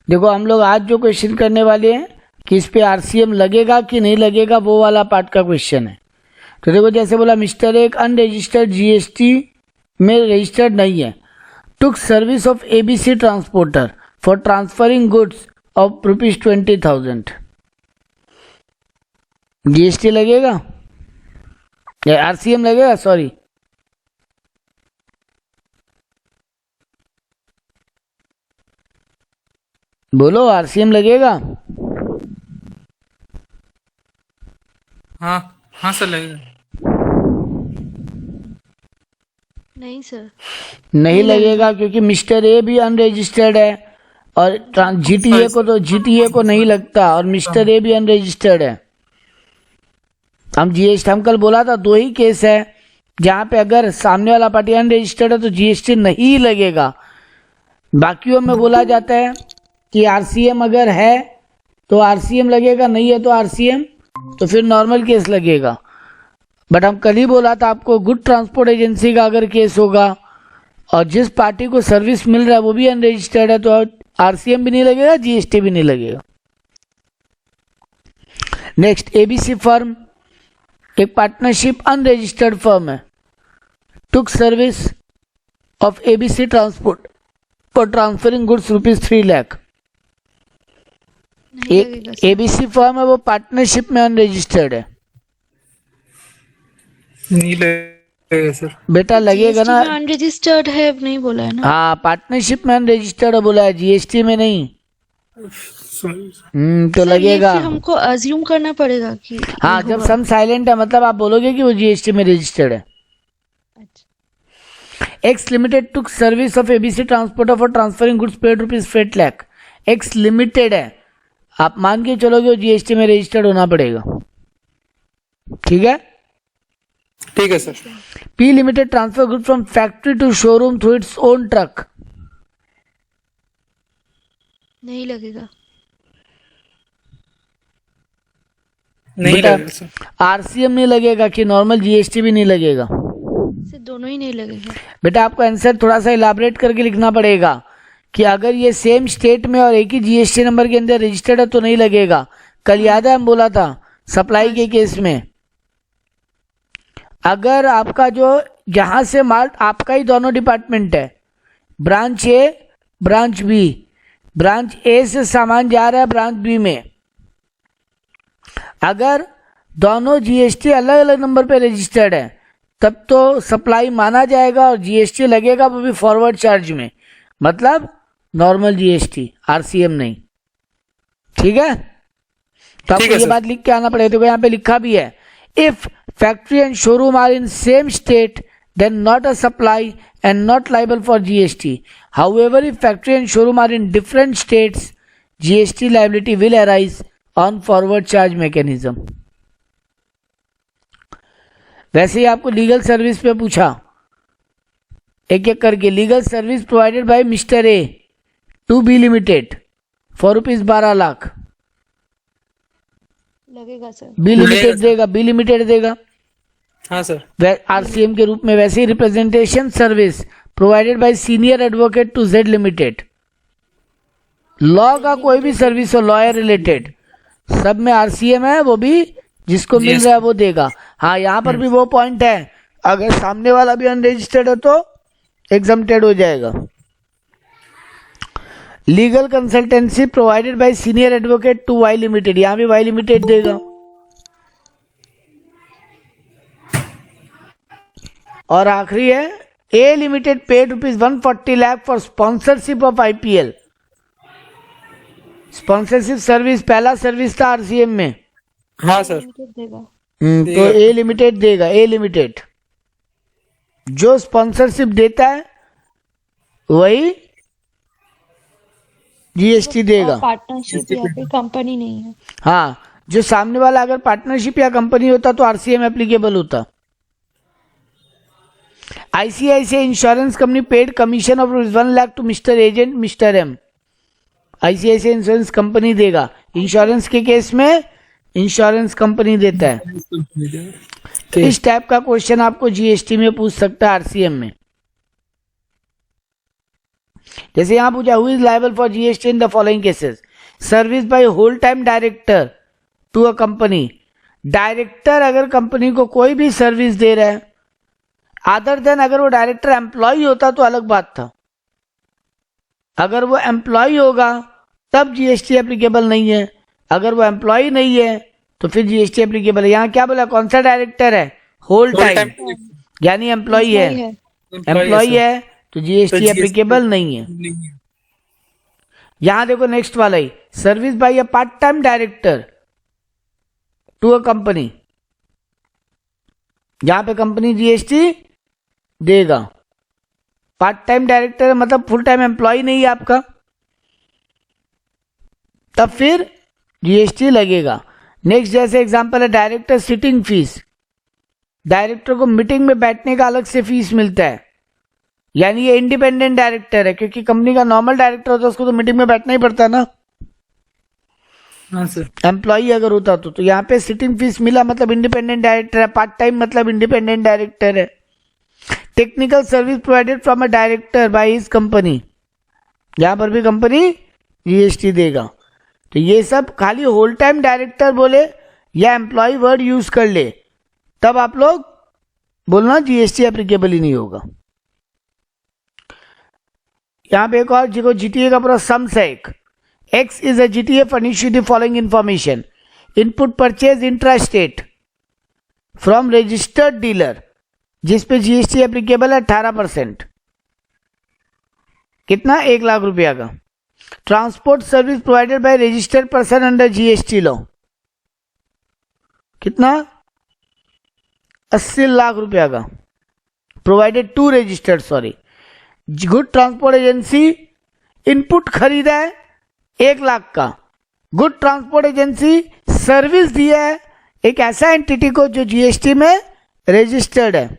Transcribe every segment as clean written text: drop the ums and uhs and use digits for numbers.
देखो हम लोग आज जो क्वेश्चन करने वाले हैं कि इस पे आरसीएम लगेगा कि नहीं लगेगा, वो वाला पार्ट का क्वेश्चन है। तो देखो जैसे बोला मिस्टर एक अनरजिस्टर्ड जीएसटी में रजिस्टर्ड नहीं है, took service of ABC transporter for transferring goods of ₹20,000, GST लगेगा या आरसीएम लगेगा? सॉरी, बोलो आरसीएम लगेगा? हाँ सर लगेगा। नहीं सर, नहीं लगेगा क्योंकि मिस्टर ए भी अनरजिस्टर्ड है और जीटीए को नहीं लगता और मिस्टर ए भी अनरजिस्टर्ड है। हम जीएसटी, हम कल बोला था 2 ही केस है जहां पे अगर सामने वाला पार्टी अनरजिस्टर्ड है तो जीएसटी नहीं लगेगा। बाकियों में बोला जाता है कि आरसीएम अगर है तो आरसीएम लगेगा, नहीं है तो आरसीएम, तो फिर नॉर्मल केस लगेगा। बट हम कल ही बोला था आपको, गुड ट्रांसपोर्ट एजेंसी का अगर केस होगा और जिस पार्टी को सर्विस मिल रहा है वो भी अनरजिस्टर्ड है तो आरसीएम भी नहीं लगेगा, जीएसटी भी नहीं लगेगा। नेक्स्ट, एबीसी फर्म एक पार्टनरशिप अनरजिस्टर्ड फर्म है, took service of ABC transport for transferring goods ₹3 lakh. एक एबीसी फर्म है, वो पार्टनरशिप में अनरजिस्टर्ड है। नहीं लगेगा सर। बेटा लगेगा ना, अनरजिस्टर्ड है नहीं बोला है ना? हाँ पार्टनरशिप में अनरजिस्टर्ड है बोला है, जीएसटी में नहीं। तो सर, लगेगा। ये फिर हमको अज्यूम करना पड़ेगा कि हाँ, जब सम साइलेंट है मतलब आप बोलोगे कि वो जीएसटी में रजिस्टर्ड है। X limited took service of ABC transporter for transferring goods paid ₹8 lakh. X limited है, आप मान के चलोगे वो जीएसटी में रजिस्टर्ड होना पड़ेगा। ठीक है, ठीक है sir. P limited transfer goods from factory to showroom through its own truck. नहीं लगेगा। नहीं लगेगा सर। आरसीएम नहीं लगेगा कि नॉर्मल जीएसटी भी नहीं लगेगा? सर दोनों ही नहीं लगेगा। बेटा आपको आंसर थोड़ा सा इलाबरेट करके लिखना पड़ेगा कि अगर ये सेम स्टेट में और एक ही जीएसटी नंबर के अंदर रजिस्टर्ड है तो नहीं लगेगा। कल याद है हम बोला था सप्लाई के केस में, अगर आपका जो जहां से माल आपका ही दोनों डिपार्टमेंट है, ब्रांच ए ब्रांच बी, ब्रांच ए से सामान जा रहा है ब्रांच बी में, अगर दोनों जीएसटी अलग अलग नंबर पे रजिस्टर्ड है तब तो सप्लाई माना जाएगा और जीएसटी लगेगा, वो भी फॉरवर्ड चार्ज में, मतलब नॉर्मल जीएसटी, आरसीएम नहीं। ठीक है, तो आपको ये बात लिख के आना पड़ेगा। तो यहाँ पे लिखा भी है, if factory and showroom are in same state then not a supply and not liable for GST. However, if factory and showroom are in different states, GST liability will arise on forward charge mechanism. वैसे ही आपको legal service पे पूछा एक एक करके, legal service provided by mister A to B limited for ₹12 lakh. लगेगा sir. B limited देगा, B limited देगा। हाँ सर। आरसीएम के रूप में। वैसे ही representation service provided by senior advocate to Z limited. Law का कोई भी सर्विस हो, लॉयर रिलेटेड, सब में आरसीएम है, वो भी जिसको मिल रहा है वो देगा। हाँ, यहाँ पर भी वो पॉइंट है, अगर सामने वाला भी अनरजिस्टर्ड है तो एग्जम्प्टेड हो जाएगा। Legal consultancy provided by senior advocate to Y limited, यहाँ भी वाई लिमिटेड देगा। और आखिरी है, A limited paid ₹140 lakh for sponsorship of IPL. Sponsorship service पहला सर्विस था आरसीएम में। हाँ सर। देगा। तो ए लिमिटेड देगा। ए लिमिटेड जो स्पॉन्सरशिप देता है वही जीएसटी देगा। पार्टनरशिप या फिर कंपनी नहीं है। हाँ, जो सामने वाला अगर पार्टनरशिप या कंपनी होता तो आरसीएम एप्लीकेबल होता। ICICI insurance company paid commission of ₹1 lakh to mister agent mister M. ICICI insurance company देगा। इंश्योरेंस के केस में इंश्योरेंस कंपनी देता है। इस टाइप का क्वेश्चन आपको जीएसटी में पूछ सकता है, आरसीएम में। जैसे यहां पूछा who is liable for GST in the following cases, service by whole time director to a company. Director अगर कंपनी को कोई भी सर्विस दे रहा है, अदर देन अगर वो डायरेक्टर एम्प्लॉय होता तो अलग बात था। अगर वो एम्प्लॉय होगा तब जीएसटी एप्लीकेबल नहीं है, अगर वो एम्प्लॉय नहीं है तो फिर जीएसटी एप्लीकेबल है। यहाँ क्या बोला, कौन सा डायरेक्टर है, होल टाइम, यानी एम्प्लॉय है, एम्प्लॉय है तो जीएसटी एप्लीकेबल नहीं है। यहां देखो नेक्स्ट वाला ही, service by a part time director to a company, यहां पे कंपनी जीएसटी देगा। पार्ट टाइम डायरेक्टर मतलब फुल टाइम एम्प्लॉय नहीं है आपका, तब फिर जीएसटी लगेगा। नेक्स्ट जैसे एग्जांपल है डायरेक्टर सिटिंग फीस, डायरेक्टर को मीटिंग में बैठने का अलग से फीस मिलता है, यानी ये इंडिपेंडेंट डायरेक्टर है, क्योंकि कंपनी का नॉर्मल डायरेक्टर होता है उसको तो मीटिंग में बैठना ही पड़ता ना। हाँ सर। एम्प्लॉई अगर होता तो यहाँ पे सिटिंग फीस मिला मतलब इंडिपेंडेंट डायरेक्टर है, पार्ट टाइम मतलब इंडिपेंडेंट डायरेक्टर है। Technical service provided from a director by his company, यहां पर भी कंपनी जीएसटी देगा। तो ये सब खाली होल टाइम डायरेक्टर बोले या एम्प्लॉय वर्ड यूज कर ले तब आप लोग बोलना जीएसटी एप्लीकेबल ही नहीं होगा। यहां पे एक और जिसको जीटीए का पूरा सम्स है, एक X is a GTA furnish you the following information. Input purchase intra-state from registered dealer, जिस पे जीएसटी एप्लीकेबल है 18%, कितना, 1 लाख रुपया का। Transport service provided by registered person under GST law, कितना, 80 लाख रुपया का, provided to registered, sorry. Good transport agency input खरीदा है 1 लाख का, गुड ट्रांसपोर्ट एजेंसी सर्विस दिया है एक ऐसा एंटिटी को जो जीएसटी में रजिस्टर्ड है,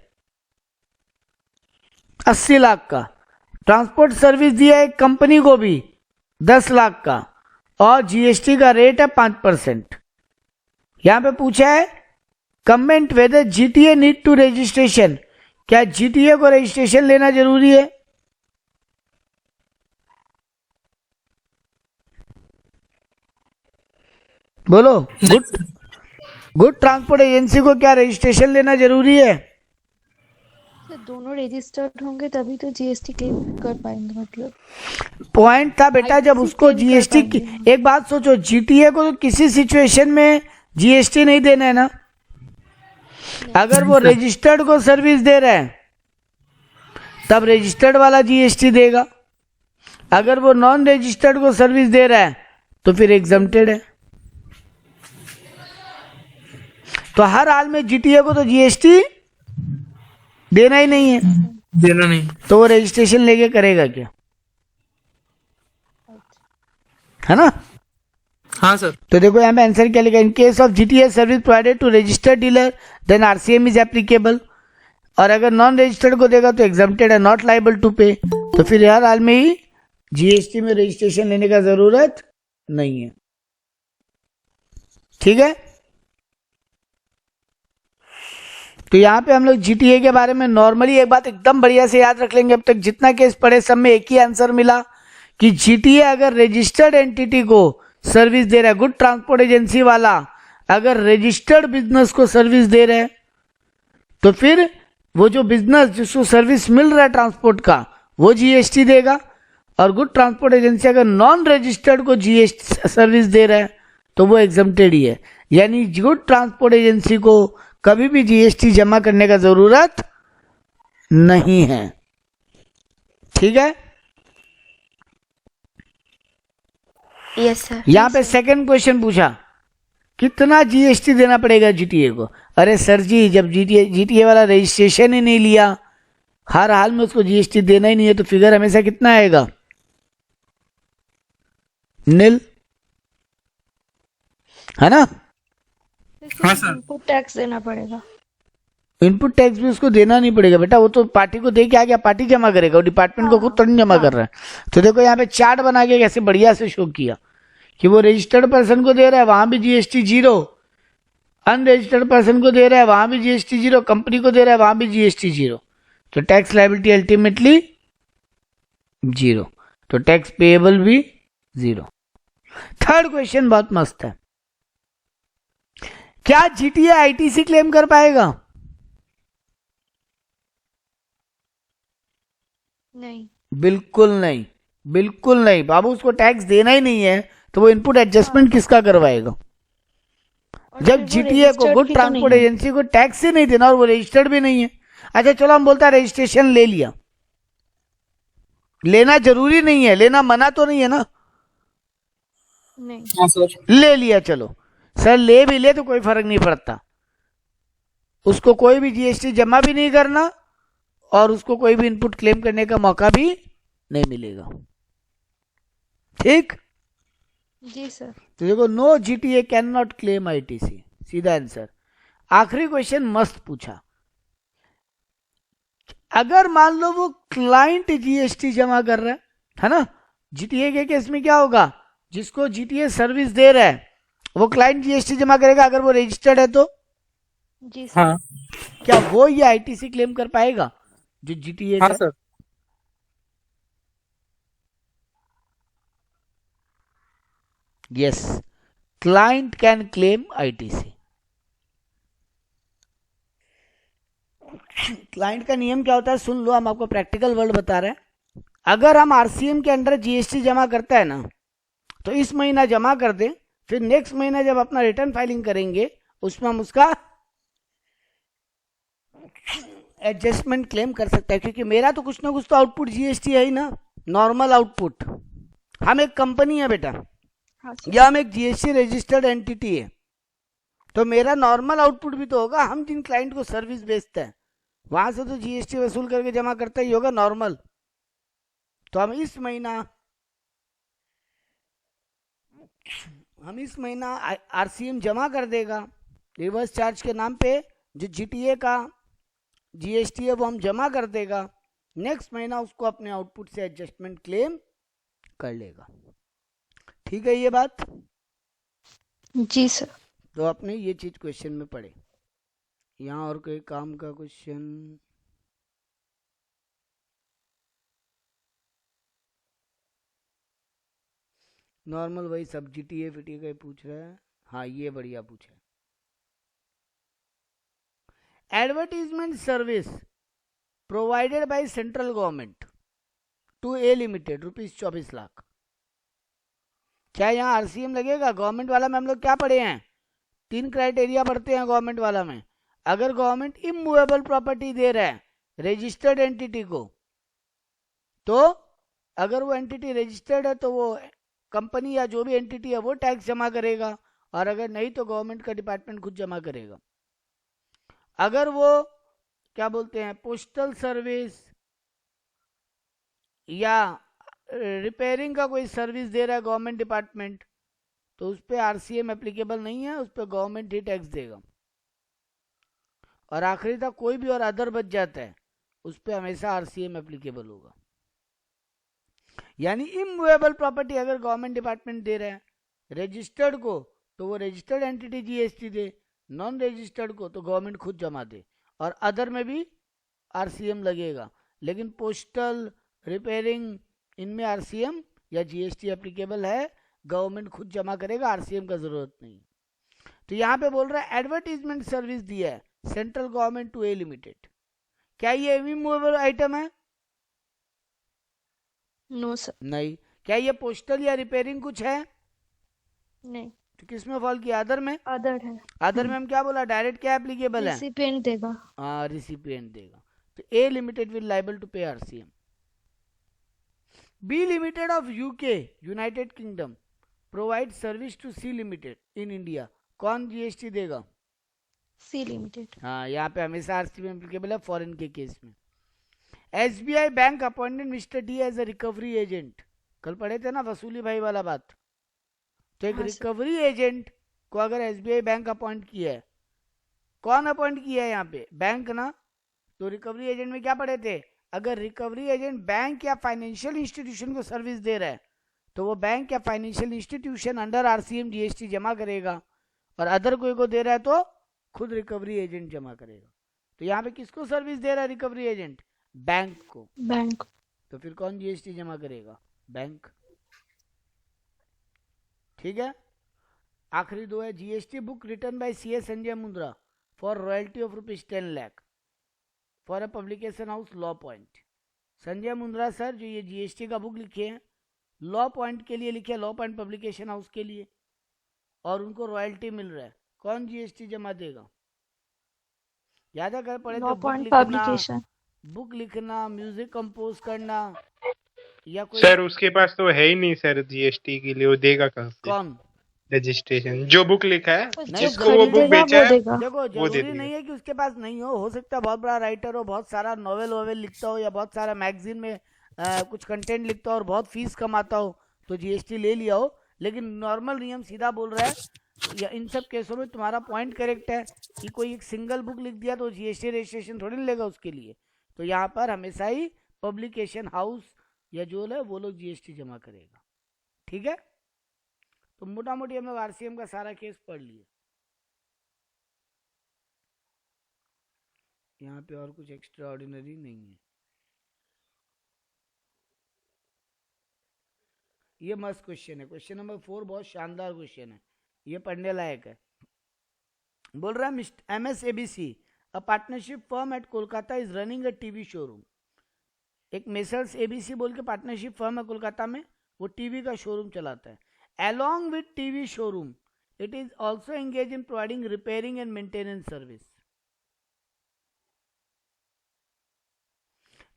80 लाख का। ट्रांसपोर्ट सर्विस दिया है एक कंपनी को भी 10 लाख का, और जीएसटी का रेट है 5%। यहां पे पूछा है comment whether GTA need to registration, क्या जीटीए को रजिस्ट्रेशन लेना जरूरी है? बोलो, गुड ट्रांसपोर्ट एजेंसी को क्या रजिस्ट्रेशन लेना जरूरी है? सर दोनों रजिस्टर्ड होंगे तभी तो जीएसटी क्लेम कर पाएंगे। मतलब पॉइंट था बेटा, जब उसको जीएसटी की, एक बात सोचो, जीटीए को तो किसी सिचुएशन में जीएसटी नहीं देना है ना। अगर वो रजिस्टर्ड को सर्विस दे रहा है तब रजिस्टर्ड वाला जीएसटी देगा, अगर वो नॉन रजिस्टर्ड को सर्विस दे रहा है तो फिर एग्जम्प्टेड है। तो हर हाल में जीटीए को तो जीएसटी देना ही नहीं है, देना नहीं, तो वो रजिस्ट्रेशन लेके करेगा क्या, है ना? हाँ सर। तो देखो यहाँ पे आंसर क्या लिखा, in case of GTA service provided to registered dealer then RCM is applicable, और अगर नॉन रजिस्टर्ड को देगा तो एग्जम्प्टेड है, नॉट लाइबल टू पे। तो फिर हर हाल में ही जीएसटी में रजिस्ट्रेशन लेने का जरूरत नहीं है, ठीक है। तो यहाँ पे हम लोग जीटीए के बारे में नॉर्मली एक बात एकदम बढ़िया से याद रख लेंगे, अब तक जितना केस पढ़े सब में एक ही आंसर मिला कि जीटीए अगर रजिस्टर्ड एंटिटी को सर्विस दे रहा है, गुड ट्रांसपोर्ट एजेंसी वाला अगर रजिस्टर्ड बिजनेस को सर्विस दे रहे हैं तो फिर वो जो बिजनेस जिसको सर्विस मिल रहा है ट्रांसपोर्ट का वो जीएसटी देगा, और गुड ट्रांसपोर्ट एजेंसी अगर नॉन रजिस्टर्ड को जीएसटी सर्विस दे रहा है तो वो एग्जम्प्टेड ही है। यानी गुड ट्रांसपोर्ट एजेंसी को कभी भी जीएसटी जमा करने का जरूरत नहीं है, ठीक है। Yes sir. यहां पे सेकंड क्वेश्चन पूछा कितना जीएसटी देना पड़ेगा जीटीए को। अरे सर जी, जब जीटीए वाला रजिस्ट्रेशन ही नहीं लिया, हर हाल में उसको जीएसटी देना ही नहीं है, तो फिगर हमेशा कितना आएगा, निल, है ना? हाँ सर। इनपुट टैक्स देना पड़ेगा। इनपुट टैक्स भी उसको देना नहीं पड़ेगा बेटा, वो तो पार्टी को दे के आ गया, पार्टी जमा करेगा, वो डिपार्टमेंट को खुद तो नहीं जमा कर रहा है। तो देखो यहाँ पे चार्ट बना के कैसे बढ़िया से शो किया कि वो रजिस्टर्ड पर्सन को दे रहा है वहां भी जीएसटी 0, अनरजिस्टर्ड पर्सन को दे रहा है वहां भी जीएसटी 0, कंपनी को दे रहा है वहां भी जीएसटी 0, तो टैक्स लायबिलिटी अल्टीमेटली 0। तो टैक्स पेएबल भी 0। थर्ड क्वेश्चन बहुत मस्त है। क्या जीटीए आईटीसी क्लेम कर पाएगा? नहीं। बिल्कुल नहीं, बिल्कुल नहीं बाबू, उसको टैक्स देना ही नहीं है तो वो इनपुट एडजस्टमेंट किसका करवाएगा? और जब फिर वो जीटीए को, registered गुड भी तो नहीं ट्रांसपोर्ट है। एजेंसी को टैक्स ही नहीं देना और वो रजिस्टर्ड भी नहीं है। अच्छा चलो हम बोलता है रजिस्ट्रेशन ले लिया, लेना जरूरी नहीं है, लेना मना तो नहीं है ना, नहीं। हाँ सर। ले लिया, चलो सर ले भी ले तो कोई फर्क नहीं पड़ता, उसको कोई भी जीएसटी जमा भी नहीं करना और उसको कोई भी इनपुट क्लेम करने का मौका भी नहीं मिलेगा। ठीक, जी सर। तो देखो no GTA can not claim ITC, सीधा आंसर। आखिरी क्वेश्चन मस्त पूछा, अगर मान लो वो क्लाइंट जीएसटी जमा कर रहा है ना, जीटीए के केस में क्या होगा, जिसको जीटीए सर्विस दे रहा है वो क्लाइंट जीएसटी जमा करेगा, अगर वो रजिस्टर्ड है तो जी सर। हाँ क्या वो ये आईटीसी क्लेम कर पाएगा जो जीटीए हाँ का? Sir. Yes, client can claim ITC. Client का नियम क्या होता है सुन लो, हम आपको प्रैक्टिकल वर्ड बता रहे हैं। अगर हम आरसीएम के अंडर जीएसटी जमा करता है ना, तो इस महीना जमा कर दे, फिर नेक्स्ट महीना जब अपना रिटर्न फाइलिंग करेंगे उसमें हम उसका एडजस्टमेंट क्लेम कर सकते हैं, क्योंकि मेरा तो कुछ ना कुछ तो आउटपुट जीएसटी है ही ना, नॉर्मल आउटपुट। हम एक कंपनी है बेटा, हाँ सर। या हम एक जीएसटी रजिस्टर्ड एंटिटी है, तो मेरा नॉर्मल आउटपुट भी तो होगा। हम जिन क्लाइंट को सर्विस बेचते हैं वहां से तो जीएसटी वसूल करके जमा करता ही होगा नॉर्मल। तो हम इस महीना आरसीएम जमा कर देगा रिवर्स चार्ज के नाम पे, जो जीटीए का जीएसटी है वो हम जमा कर देगा, नेक्स्ट महीना उसको अपने आउटपुट से एडजस्टमेंट क्लेम कर लेगा। ठीक है ये बात? जी सर। तो आपने ये चीज क्वेश्चन में पढ़े। यहाँ और कोई काम का क्वेश्चन? नॉर्मल वही सब जीटीए फिटीए का ही पूछ रहा है। हाँ ये बढ़िया पूछा। Advertisement service provided by central government to A limited ₹24 lakh, क्या यहाँ आरसीएम लगेगा? गवर्नमेंट वाला में हम लोग क्या पढ़े हैं, 3 क्राइटेरिया पढ़ते हैं गवर्नमेंट वाला में। अगर गवर्नमेंट इमूवेबल प्रॉपर्टी दे रहा है रजिस्टर्ड एंटिटी को, तो अगर वो एंटिटी रजिस्टर्ड है तो वो कंपनी या जो भी एंटिटी है वो टैक्स जमा करेगा, और अगर नहीं तो गवर्नमेंट का डिपार्टमेंट खुद जमा करेगा। अगर वो क्या बोलते हैं पोस्टल सर्विस या रिपेयरिंग का कोई सर्विस दे रहा है गवर्नमेंट डिपार्टमेंट, तो उस पर आरसीएम एप्लीकेबल नहीं है, उस पर गवर्नमेंट ही टैक्स देगा। और आखिरी तक कोई भी और अदर बच जाता है उस पर हमेशा आरसीएम एप्लीकेबल होगा। यानी इमूवेबल प्रॉपर्टी अगर गवर्नमेंट डिपार्टमेंट दे रहा है रजिस्टर्ड को, तो वो रजिस्टर्ड एंटिटी जीएसटी दे, नॉन रजिस्टर्ड को तो गवर्नमेंट खुद जमा दे, और अदर में भी आरसीएम लगेगा। लेकिन पोस्टल रिपेयरिंग इनमें आरसीएम या जीएसटी एप्लीकेबल है, गवर्नमेंट खुद जमा करेगा, आरसीएम का जरूरत नहीं। तो यहाँ पे बोल रहा है एडवर्टीजमेंट सर्विस दिया है central government to A limited, क्या ये इमूवेबल आइटम है? No sir. नहीं। क्या ये पोस्टल या रिपेयरिंग कुछ है? नहीं। तो किसमें फॉल किया? अदर में। अदर है। अदर में हम क्या बोला, डायरेक्ट क्या एप्लीकेबल है? रिसिपिएंट देगा। हाँ रिसिपिएंट देगा। तो A limited will liable to pay RCM. B limited of UK United Kingdom provide service to C limited in India, कौन जीएसटी देगा? C limited. हाँ यहाँ पे हमेशा आरसीएम एप्लीकेबल है फॉरेन के केस में। SBI bank appointed mister D as a recovery agent, कल पढ़े थे ना वसूली भाई वाला बात। तो एक हाँ, रिकवरी एजेंट को अगर एसबीआई बैंक अपॉइंट किया है, कौन अपॉइंट किया है यहाँ पे? बैंक ना। तो रिकवरी एजेंट में क्या पढ़े थे, अगर रिकवरी एजेंट बैंक या फाइनेंशियल इंस्टीट्यूशन को सर्विस दे रहा है तो वो बैंक या financial institution under RCM GST जमा करेगा, और अदर कोई को दे रहा है तो खुद रिकवरी एजेंट जमा करेगा। तो यहाँ पे किसको सर्विस दे रहा है रिकवरी एजेंट? बैंक को। बैंक। तो फिर कौन जीएसटी जमा करेगा? बैंक। ठीक है, आखिरी दो है, GST book return by CA Sanjay Mundra for royalty of ₹10 lakh for a publication house law point. Sanjay Mundra sir जो ये जीएसटी का बुक लिखे हैं, लॉ पॉइंट के लिए लिखे, लॉ पॉइंट पब्लिकेशन हाउस के लिए, और उनको रॉयल्टी मिल रहा है। कौन जीएसटी जमा देगा? याद अगर पढ़े लॉ तो बुक पॉइंट लिखना, पब्लिकेशन। बुक लिखना, म्यूजिक कंपोज करना, या कोई सर उसके पास तो है ही नहीं सर जीएसटी के लिए, वो देगा कहाँ से कौन? रजिस्ट्रेशन? जो बुक लिखा है, तो जो जिसको वो बुक खरीदेगा बेचा वो है, देगा। देखो वो दे जरूरी देगा। नहीं है कि उसके पास नहीं हो सकता है बहुत बड़ा राइटर हो, बहुत सारा नॉवेल वोवेल लिखता हो, या बहुत सारा मैगजीन में कुछ कंटेंट लिखता हो और बहुत फीस कमाता हो तो जीएसटी ले लिया हो। लेकिन नॉर्मल नियम सीधा बोल रहा है, या इन सब केसों में तुम्हारा पॉइंट करेक्ट है कि कोई एक सिंगल बुक लिख दिया तो जीएसटी रजिस्ट्रेशन थोड़ी नहीं लेगा उसके लिए। तो यहाँ पर हमेशा ही पब्लिकेशन हाउस या जो है वो लोग जीएसटी जमा करेगा। ठीक है, तो मोटा मोटी हम लोग आरसीएम का सारा केस पढ़ लिए। यहाँ पे और कुछ एक्स्ट्रा ऑर्डिनरी नहीं है। ये मस्त क्वेश्चन है, क्वेश्चन नंबर 4 बहुत शानदार क्वेश्चन है, ये पढ़ने लायक है। बोल रहा है MSABC a partnership firm at Kolkata is running a TV showroom. एक मेसर्स एबीसी बोल के पार्टनरशिप फर्म है कोलकाता में, वो टीवी का शोरूम चलाता है। along with TV showroom it is also engaged in providing repairing and maintenance service।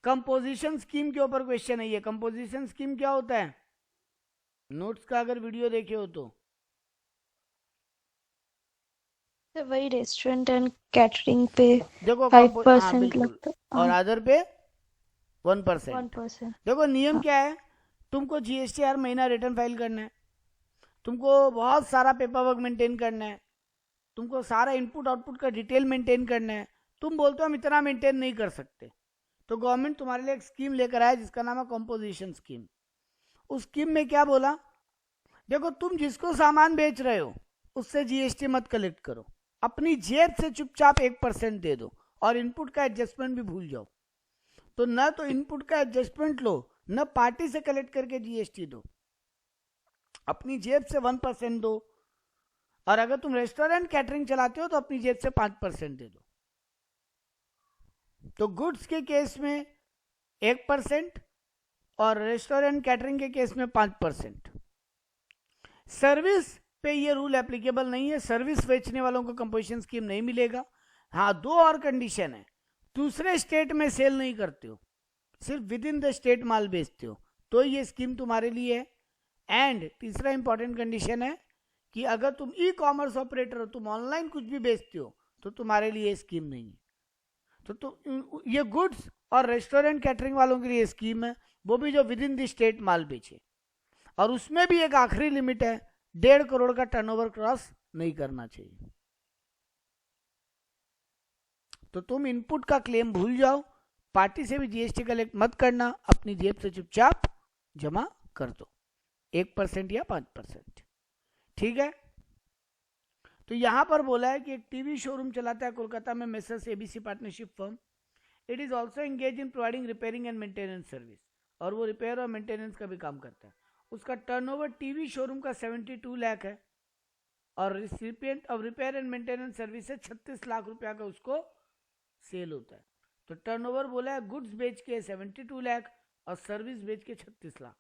Composition scheme के ऊपर क्वेश्चन है ये। कंपोजिशन स्कीम क्या होता है? नोट्स का अगर वीडियो देखे हो तो वही रेस्टोरेंट एंड कैटरिंग पे देखो 5% बिल्कुल, लगता है। और अदर पे 1%। 1%। देखो नियम हाँ। क्या है, तुमको जीएसटी हर महीना रिटर्न फाइल करना है, तुमको बहुत सारा पेपर वर्क मेंटेन करना है, तुमको सारा इनपुट आउटपुट का डिटेल मेंटेन करना है। तुम बोलते हो हम इतना मेंटेन नहीं कर सकते, तो गवर्नमेंट तुम्हारे लिए एक स्कीम लेकर आया जिसका नाम है कंपोजिशन स्कीम। उस स्कीम में क्या बोला, देखो तुम जिसको सामान बेच रहे हो उससे जीएसटी मत कलेक्ट करो, अपनी जेब से चुपचाप 1% दे दो और इनपुट का एडजस्टमेंट भी भूल जाओ। तो न तो इनपुट का एडजस्टमेंट लो, न पार्टी से कलेक्ट करके जीएसटी दो, अपनी जेब से 1% दो, और अगर तुम रेस्टोरेंट कैटरिंग चलाते हो तो अपनी जेब से 5% दे दो। तो गुड्स के केस में 1% और रेस्टोरेंट कैटरिंग के केस में 5%। सर्विस पे ये रूल एप्लीकेबल नहीं है, सर्विस बेचने वालों को कंपोजिशन स्कीम नहीं मिलेगा। हाँ, दो और कंडीशन है, दूसरे स्टेट में सेल नहीं करते हो, सिर्फ विद इन द स्टेट माल बेचते हो तो ये स्कीम तुम्हारे लिए है। एंड तीसरा इंपॉर्टेंट कंडीशन है कि अगर तुम ई कॉमर्स ऑपरेटर हो, तुम ऑनलाइन कुछ भी बेचते हो तो तुम्हारे लिए स्कीम नहीं है। तो ये गुड्स और रेस्टोरेंट कैटरिंग वालों के लिए स्कीम है, वो भी जो विद इन द स्टेट माल बेचे, और उसमें भी एक आखिरी लिमिट है, 1.5 करोड़ का टर्नओवर क्रॉस नहीं करना चाहिए। तो तुम इनपुट का क्लेम भूल जाओ, पार्टी से भी जीएसटी कलेक्ट मत करना, अपनी जेब से चुपचाप जमा कर दो 1% या 5%। ठीक है, तो यहां पर बोला है कि एक टीवी शोरूम चलाता है कोलकाता में messrs ABC partnership firm. It is also engage in providing repairing and maintenance service, और वो रिपेयर और मेंटेनेंस का भी काम करता है। उसका टर्नओवर टीवी शोरूम का 72 लाख है, और recipient of repair and maintenance service से 36 लाख रुपया का उसको सेल होता है। तो टर्नओवर बोला है गुड्स बेच के 72 लाख और सर्विस बेच के 36 lakh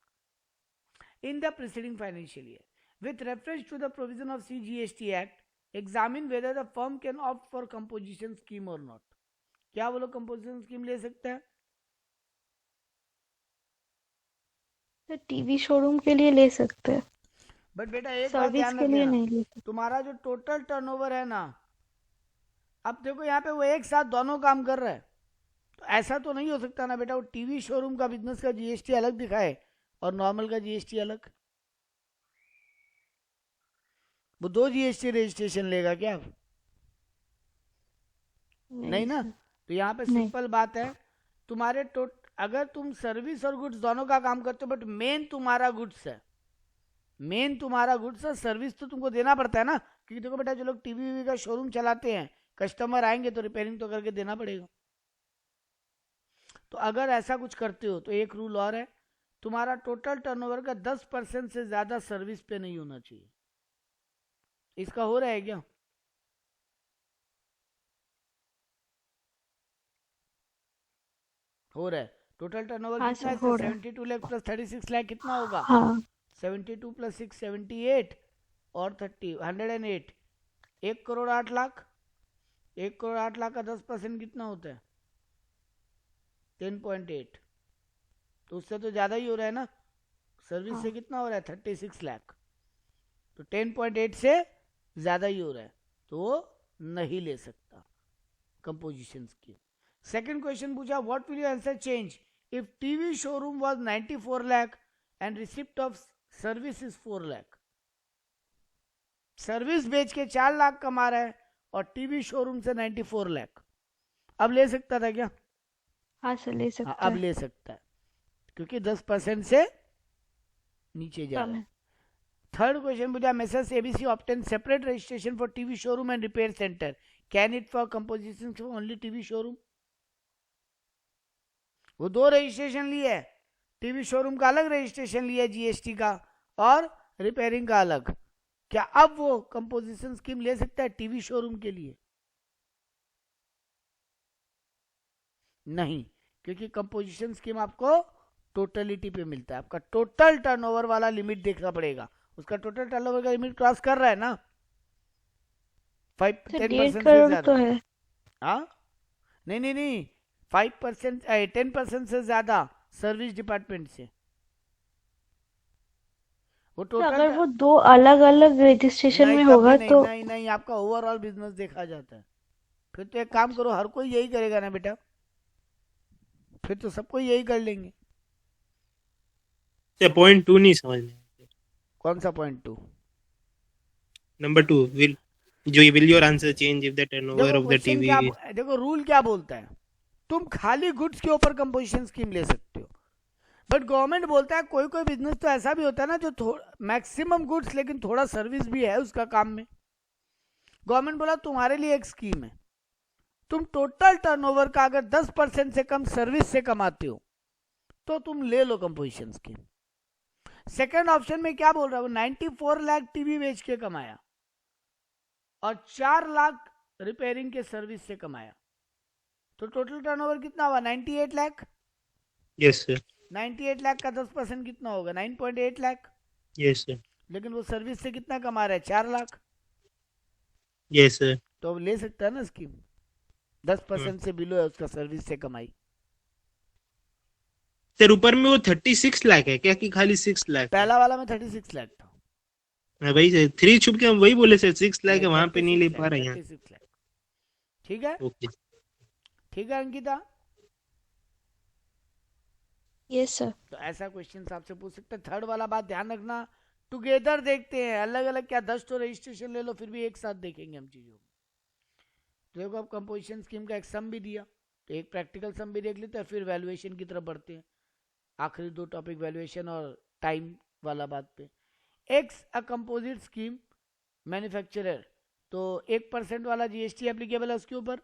in the preceding financial year. With reference to the provision of CGST act, examine whether the firm can opt for composition scheme और नॉट। क्या वो लोग कंपोजिशन स्कीम ले सकते हैं? तो टीवी शोरूम के लिए ले सकते हैं, बट बेटा एक बात सर्विस ध्यान के लिए रखना, नहीं ले सकते। तुम्हारा जो टोटल टर्नओवर है ना, अब देखो यहाँ पे वो एक साथ दोनों काम कर रहा है, तो ऐसा तो नहीं हो सकता ना बेटा वो टीवी शोरूम का बिजनेस का जीएसटी अलग दिखाए और नॉर्मल का जीएसटी अलग। वो 2 जीएसटी रजिस्ट्रेशन लेगा क्या? नहीं ना। तो यहाँ पे सिंपल बात है, तुम्हारे अगर तुम सर्विस और गुड्स दोनों का काम करते हो, बट मेन तुम्हारा गुड्स है, मेन तुम्हारा गुड्स है, सर्विस तो तुमको देना पड़ता है ना, क्योंकि देखो बेटा जो लोग टीवी का शोरूम चलाते हैं, कस्टमर आएंगे तो रिपेयरिंग तो करके देना पड़ेगा। तो अगर ऐसा कुछ करते हो तो एक रूल और है, तुम्हारा टोटल टर्नओवर का 10% से ज्यादा सर्विस पे नहीं होना चाहिए। इसका हो रहा है क्या? हो रहा है। टोटल टर्नओवर हाँ कितना है सर, हो इसका? रहा है। 72 लाख प्लस 36 लाख कितना होगा? हाँ 72 प्लस 6 78 और 30 108, 1 करोड़ 8 लाख। 1 करोड़ 8 लाख का 10% कितना होता है? 10.8। तो उससे तो ज्यादा ही हो रहा है ना। सर्विस से हाँ कितना हो रहा है? 36 लाख। तो 10.8 से ज्यादा ही हो रहा है, तो वो नहीं ले सकता कंपोजिशन स्कीम। सेकंड क्वेश्चन पूछा, what will you answer change if TV showroom was 94 lakh and receipt of service is 4 lakh. Service बेच के 4 लाख कमा रहा है और टीवी शोरूम से 94 लाख। अब ले सकता था क्या? हाँ सर, ले हाँ, सकता अब है। ले सकता है क्योंकि 10% से नीचे जा कम रहा है। है। थर्ड क्वेश्चन पूछा, messrs ABC obtain separate registration for TV showroom and repair centre, can it for composition for only TV showroom? वो 2 रजिस्ट्रेशन लिए है, टीवी शोरूम का अलग रजिस्ट्रेशन लिया जीएसटी का और रिपेयरिंग का अलग। क्या अब वो कंपोजिशन स्कीम ले सकता है टीवी शोरूम के लिए? नहीं, क्योंकि कंपोजिशन स्कीम आपको टोटलिटी पे मिलता है। आपका टोटल टर्नओवर वाला लिमिट देखना पड़ेगा। उसका टोटल टर्नओवर का लिमिट क्रॉस कर रहा है ना, 5 सर 10% 1.5 से करोड़ ज्यादा। तो है। हाँ, नहीं नहीं नहीं, 5% 10% से ज्यादा सर्विस डिपार्टमेंट से। वो तो टोटल अगर वो 2 अलग अलग रजिस्ट्रेशन नहीं, में कभी होगा नहीं, तो नहीं नहीं, आपका ओवरऑल बिजनेस देखा जाता है। फिर तो एक काम करो, हर कोई यही करेगा ना बेटा, फिर तो सबको यही कर लेंगे। पॉइंट 2 नहीं समझ में। कौन सा point 2? Number 2 will your answer change if the turnover देखो ऑफ द क्वेश्चन टीवी। क्या, देखो रूल क्या बोलता है, तुम खाली गुड्स के ऊपर कंपोजिशन स्कीम ले सकते हो, बट गवर्नमेंट बोलता है कोई कोई बिजनेस तो ऐसा भी होता है ना जो मैक्सिमम गुड्स लेकिन थोड़ा सर्विस भी है उसका काम में। गवर्नमेंट बोला तुम्हारे लिए एक स्कीम है, तुम टोटल टर्नओवर का अगर 10% से कम सर्विस से कमाते हो तो तुम ले लो कंपोजिशन स्कीम। सेकंड ऑप्शन में क्या बोल रहा है, वो 94 लाख टीवी बेच के कमाया और 4 लाख रिपेयरिंग के सर्विस से कमाया, तो टोटल टर्नओवर कितना हुआ? 98 लाख। Yes sir. 98 लाख का 10% कितना होगा? 9.8 लाख। Yes sir. लेकिन वो सर्विस से कितना कमा रहा है? 4 लाख। Yes sir. तो अब ले सकता है ना स्कीम, 10% से बिलो है उसका सर्विस से कमाई। सर ऊपर में वो 36 लाख है क्या कि खाली 6 लाख? पहला वाला में 36 लाख था। हाँ भाई सर, 3 छुप के हम वही बोले सर, 6 लाख है वहां पे नहीं ले 36 पा रहे हैं। 36 लाख। ठीक है, ओके। ठीक है अंकिता। Yes sir. तो ऐसा क्वेश्चन आपसे पूछ सकते हैं। थर्ड वाला बात ध्यान रखना, टुगेदर देखते हैं, अलग अलग क्या 10 तो रजिस्ट्रेशन ले लो, फिर भी एक साथ देखेंगे हम चीजों को। देखो अब कंपोजिशन स्कीम का एक सम भी दिया, तो एक प्रैक्टिकल सम भी देख लेते हैं, फिर वैल्यूएशन की तरफ बढ़ते हैं। आखिरी 2 टॉपिक वैल्यूएशन और टाइम वाला बात पे। X a composite scheme manufacturer, तो 1% वाला जीएसटी एप्लीकेबल है उसके ऊपर।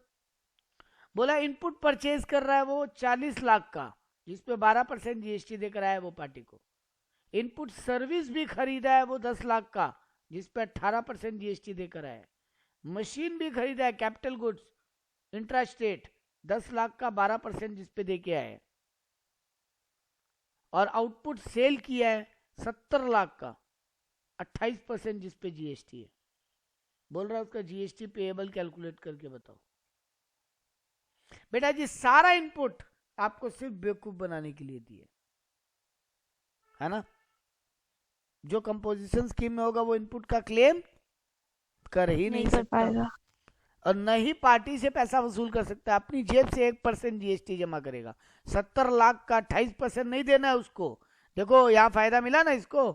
बोला इनपुट परचेज कर रहा है वो 40 लाख का, जिसपे 12% जीएसटी देकर आया है वो पार्टी को। इनपुट सर्विस भी खरीदा है वो 10 लाख का, जिसपे 18% जीएसटी देकर आया है। मशीन भी खरीदा है capital goods intra state 10 lakh का, 12% जिसपे देके आया है। और आउटपुट सेल किया है 70 लाख का, 28% जिसपे जीएसटी है। बोल रहा है उसका जीएसटी पेएबल कैलकुलेट करके बताओ। बेटा जी सारा इनपुट आपको सिर्फ बेवकूफ बनाने के लिए दिए है ना। जो कंपोजिशन स्कीम में होगा वो इनपुट का क्लेम कर ही नहीं नहीं कर सकता पाएगा। और न ही पार्टी से पैसा वसूल कर सकता। अपनी जेब से 1% जीएसटी जमा करेगा। 70 लाख का 28% नहीं देना है उसको। देखो यहाँ फायदा मिला ना इसको,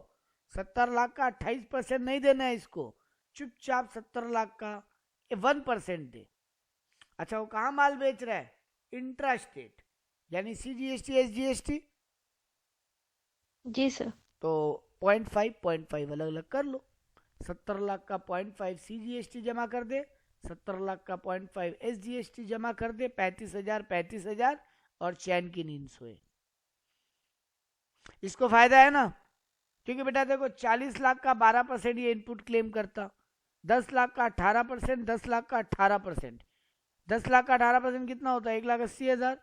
70 लाख का 28% नहीं देना है इसको, चुपचाप 70 लाख का 1% दे। अच्छा वो कहाँ माल बेच रहा है? इंट्रा स्टेट, यानी सीजीएसटी एसजीएसटी। जी सर। तो 0.5 अलग अलग कर लो। 70 लाख का 0.5 सीजीएसटी जमा कर दे, 70 लाख का 0.5 एसजीएसटी जमा कर दे, 35,000 और चैन की नींद सोए। इसको फायदा है ना, क्योंकि बेटा देखो 40 लाख का 12% ये इनपुट क्लेम करता, 10 लाख का 18%, 10 लाख का 18%। 10 लाख का 18% कितना होता है? 1,80,000।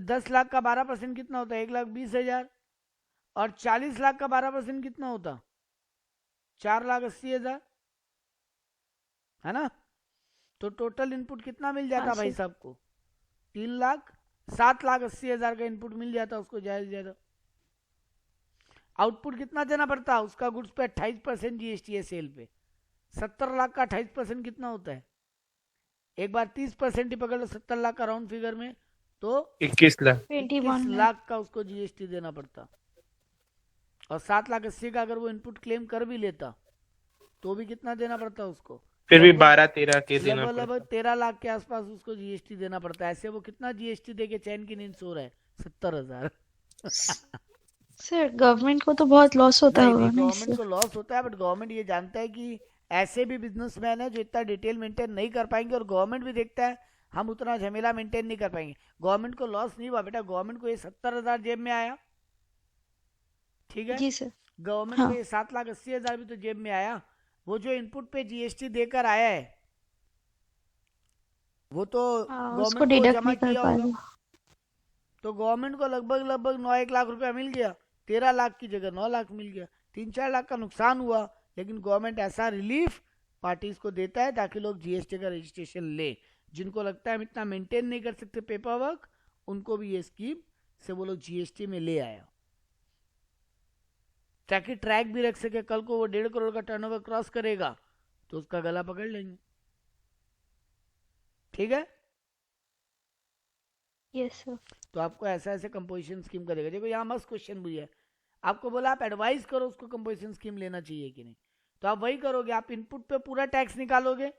10 लाख का 12% कितना होता है? 1,20,000। और 40 लाख का 12% कितना होता? 4,80,000, है ना? तो टोटल इनपुट कितना मिल जाता हाँ भाई सर। साहब को? 7,80,000 का इनपुट मिल जाता उसको ज्यादा से ज्यादा। आउटपुट कितना देना पड़ता? उसका गुड्स पे 28% जीएसटी है, सेल पे 70 लाख का 28% कितना होता है? एक बार 30% ही पकड़ लो 70 लाख का राउंड फिगर में, तो 21 लाख। 21 21 लाख। लाख का उसको जीएसटी देना पड़ता। और 7,80,000 का अगर वो इनपुट क्लेम कर भी लेता तो भी कितना देना पड़ता उसको? फिर भी लगभग 12-13 के देना लगभग पड़ता। 13 लाख के आसपास उसको जीएसटी देना पड़ता है। ऐसे वो कितना जीएसटी दे के चैन की नींद सो रहा है? 70,000। सर गवर्नमेंट को तो बहुत लॉस होता नहीं होगा नहीं, ना गवर्नमेंट इससे। को लॉस होता है, बट गवर्नमेंट ये जानता है कि ऐसे भी बिजनेसमैन है जो इतना डिटेल मेंटेन नहीं कर पाएंगे, और गवर्नमेंट भी देखता है हम उतना झमेला मेंटेन नहीं कर पाएंगे। गवर्नमेंट को लॉस नहीं हुआ बेटा, गवर्नमेंट को ये 70,000 जेब में आया, ठीक है? जी सर। गवर्नमेंट को हाँ। ये 7,80,000 भी तो जेब में आया। वो जो इनपुट पे जीएसटी देकर आया है वो तो हाँ, उसको गवर्नमेंट को डिडक्ट जमा नहीं कर किया होगा, पाएगा। तो गवर्नमेंट को लगभग 9-1 लाख रुपया मिल गया। 13 लाख की जगह 9 लाख मिल गया। 3-4 लाख का नुकसान हुआ, लेकिन गवर्नमेंट ऐसा रिलीफ पार्टीज को देता है ताकि लोग जीएसटी का रजिस्ट्रेशन ले। जिनको लगता है हम इतना मेंटेन नहीं कर सकते पेपर वर्क, उनको भी ये स्कीम से वो लोग जीएसटी में ले आया, ताकि ट्रैक भी रख सके। कल को वो 1.5 करोड़ का टर्नओवर क्रॉस करेगा तो उसका गला पकड़ लेंगे, ठीक है? Yes sir. तो आपको ऐसा ऐसे कंपोजिशन स्कीम का देगा। देखो यहाँ मस्त क्वेश्चन भी है, आपको बोला आप एडवाइस करो उसको कंपोजिशन स्कीम लेना चाहिए कि नहीं, तो आप वही करोगे। आप इनपुट पे पूरा टैक्स निकालोगे,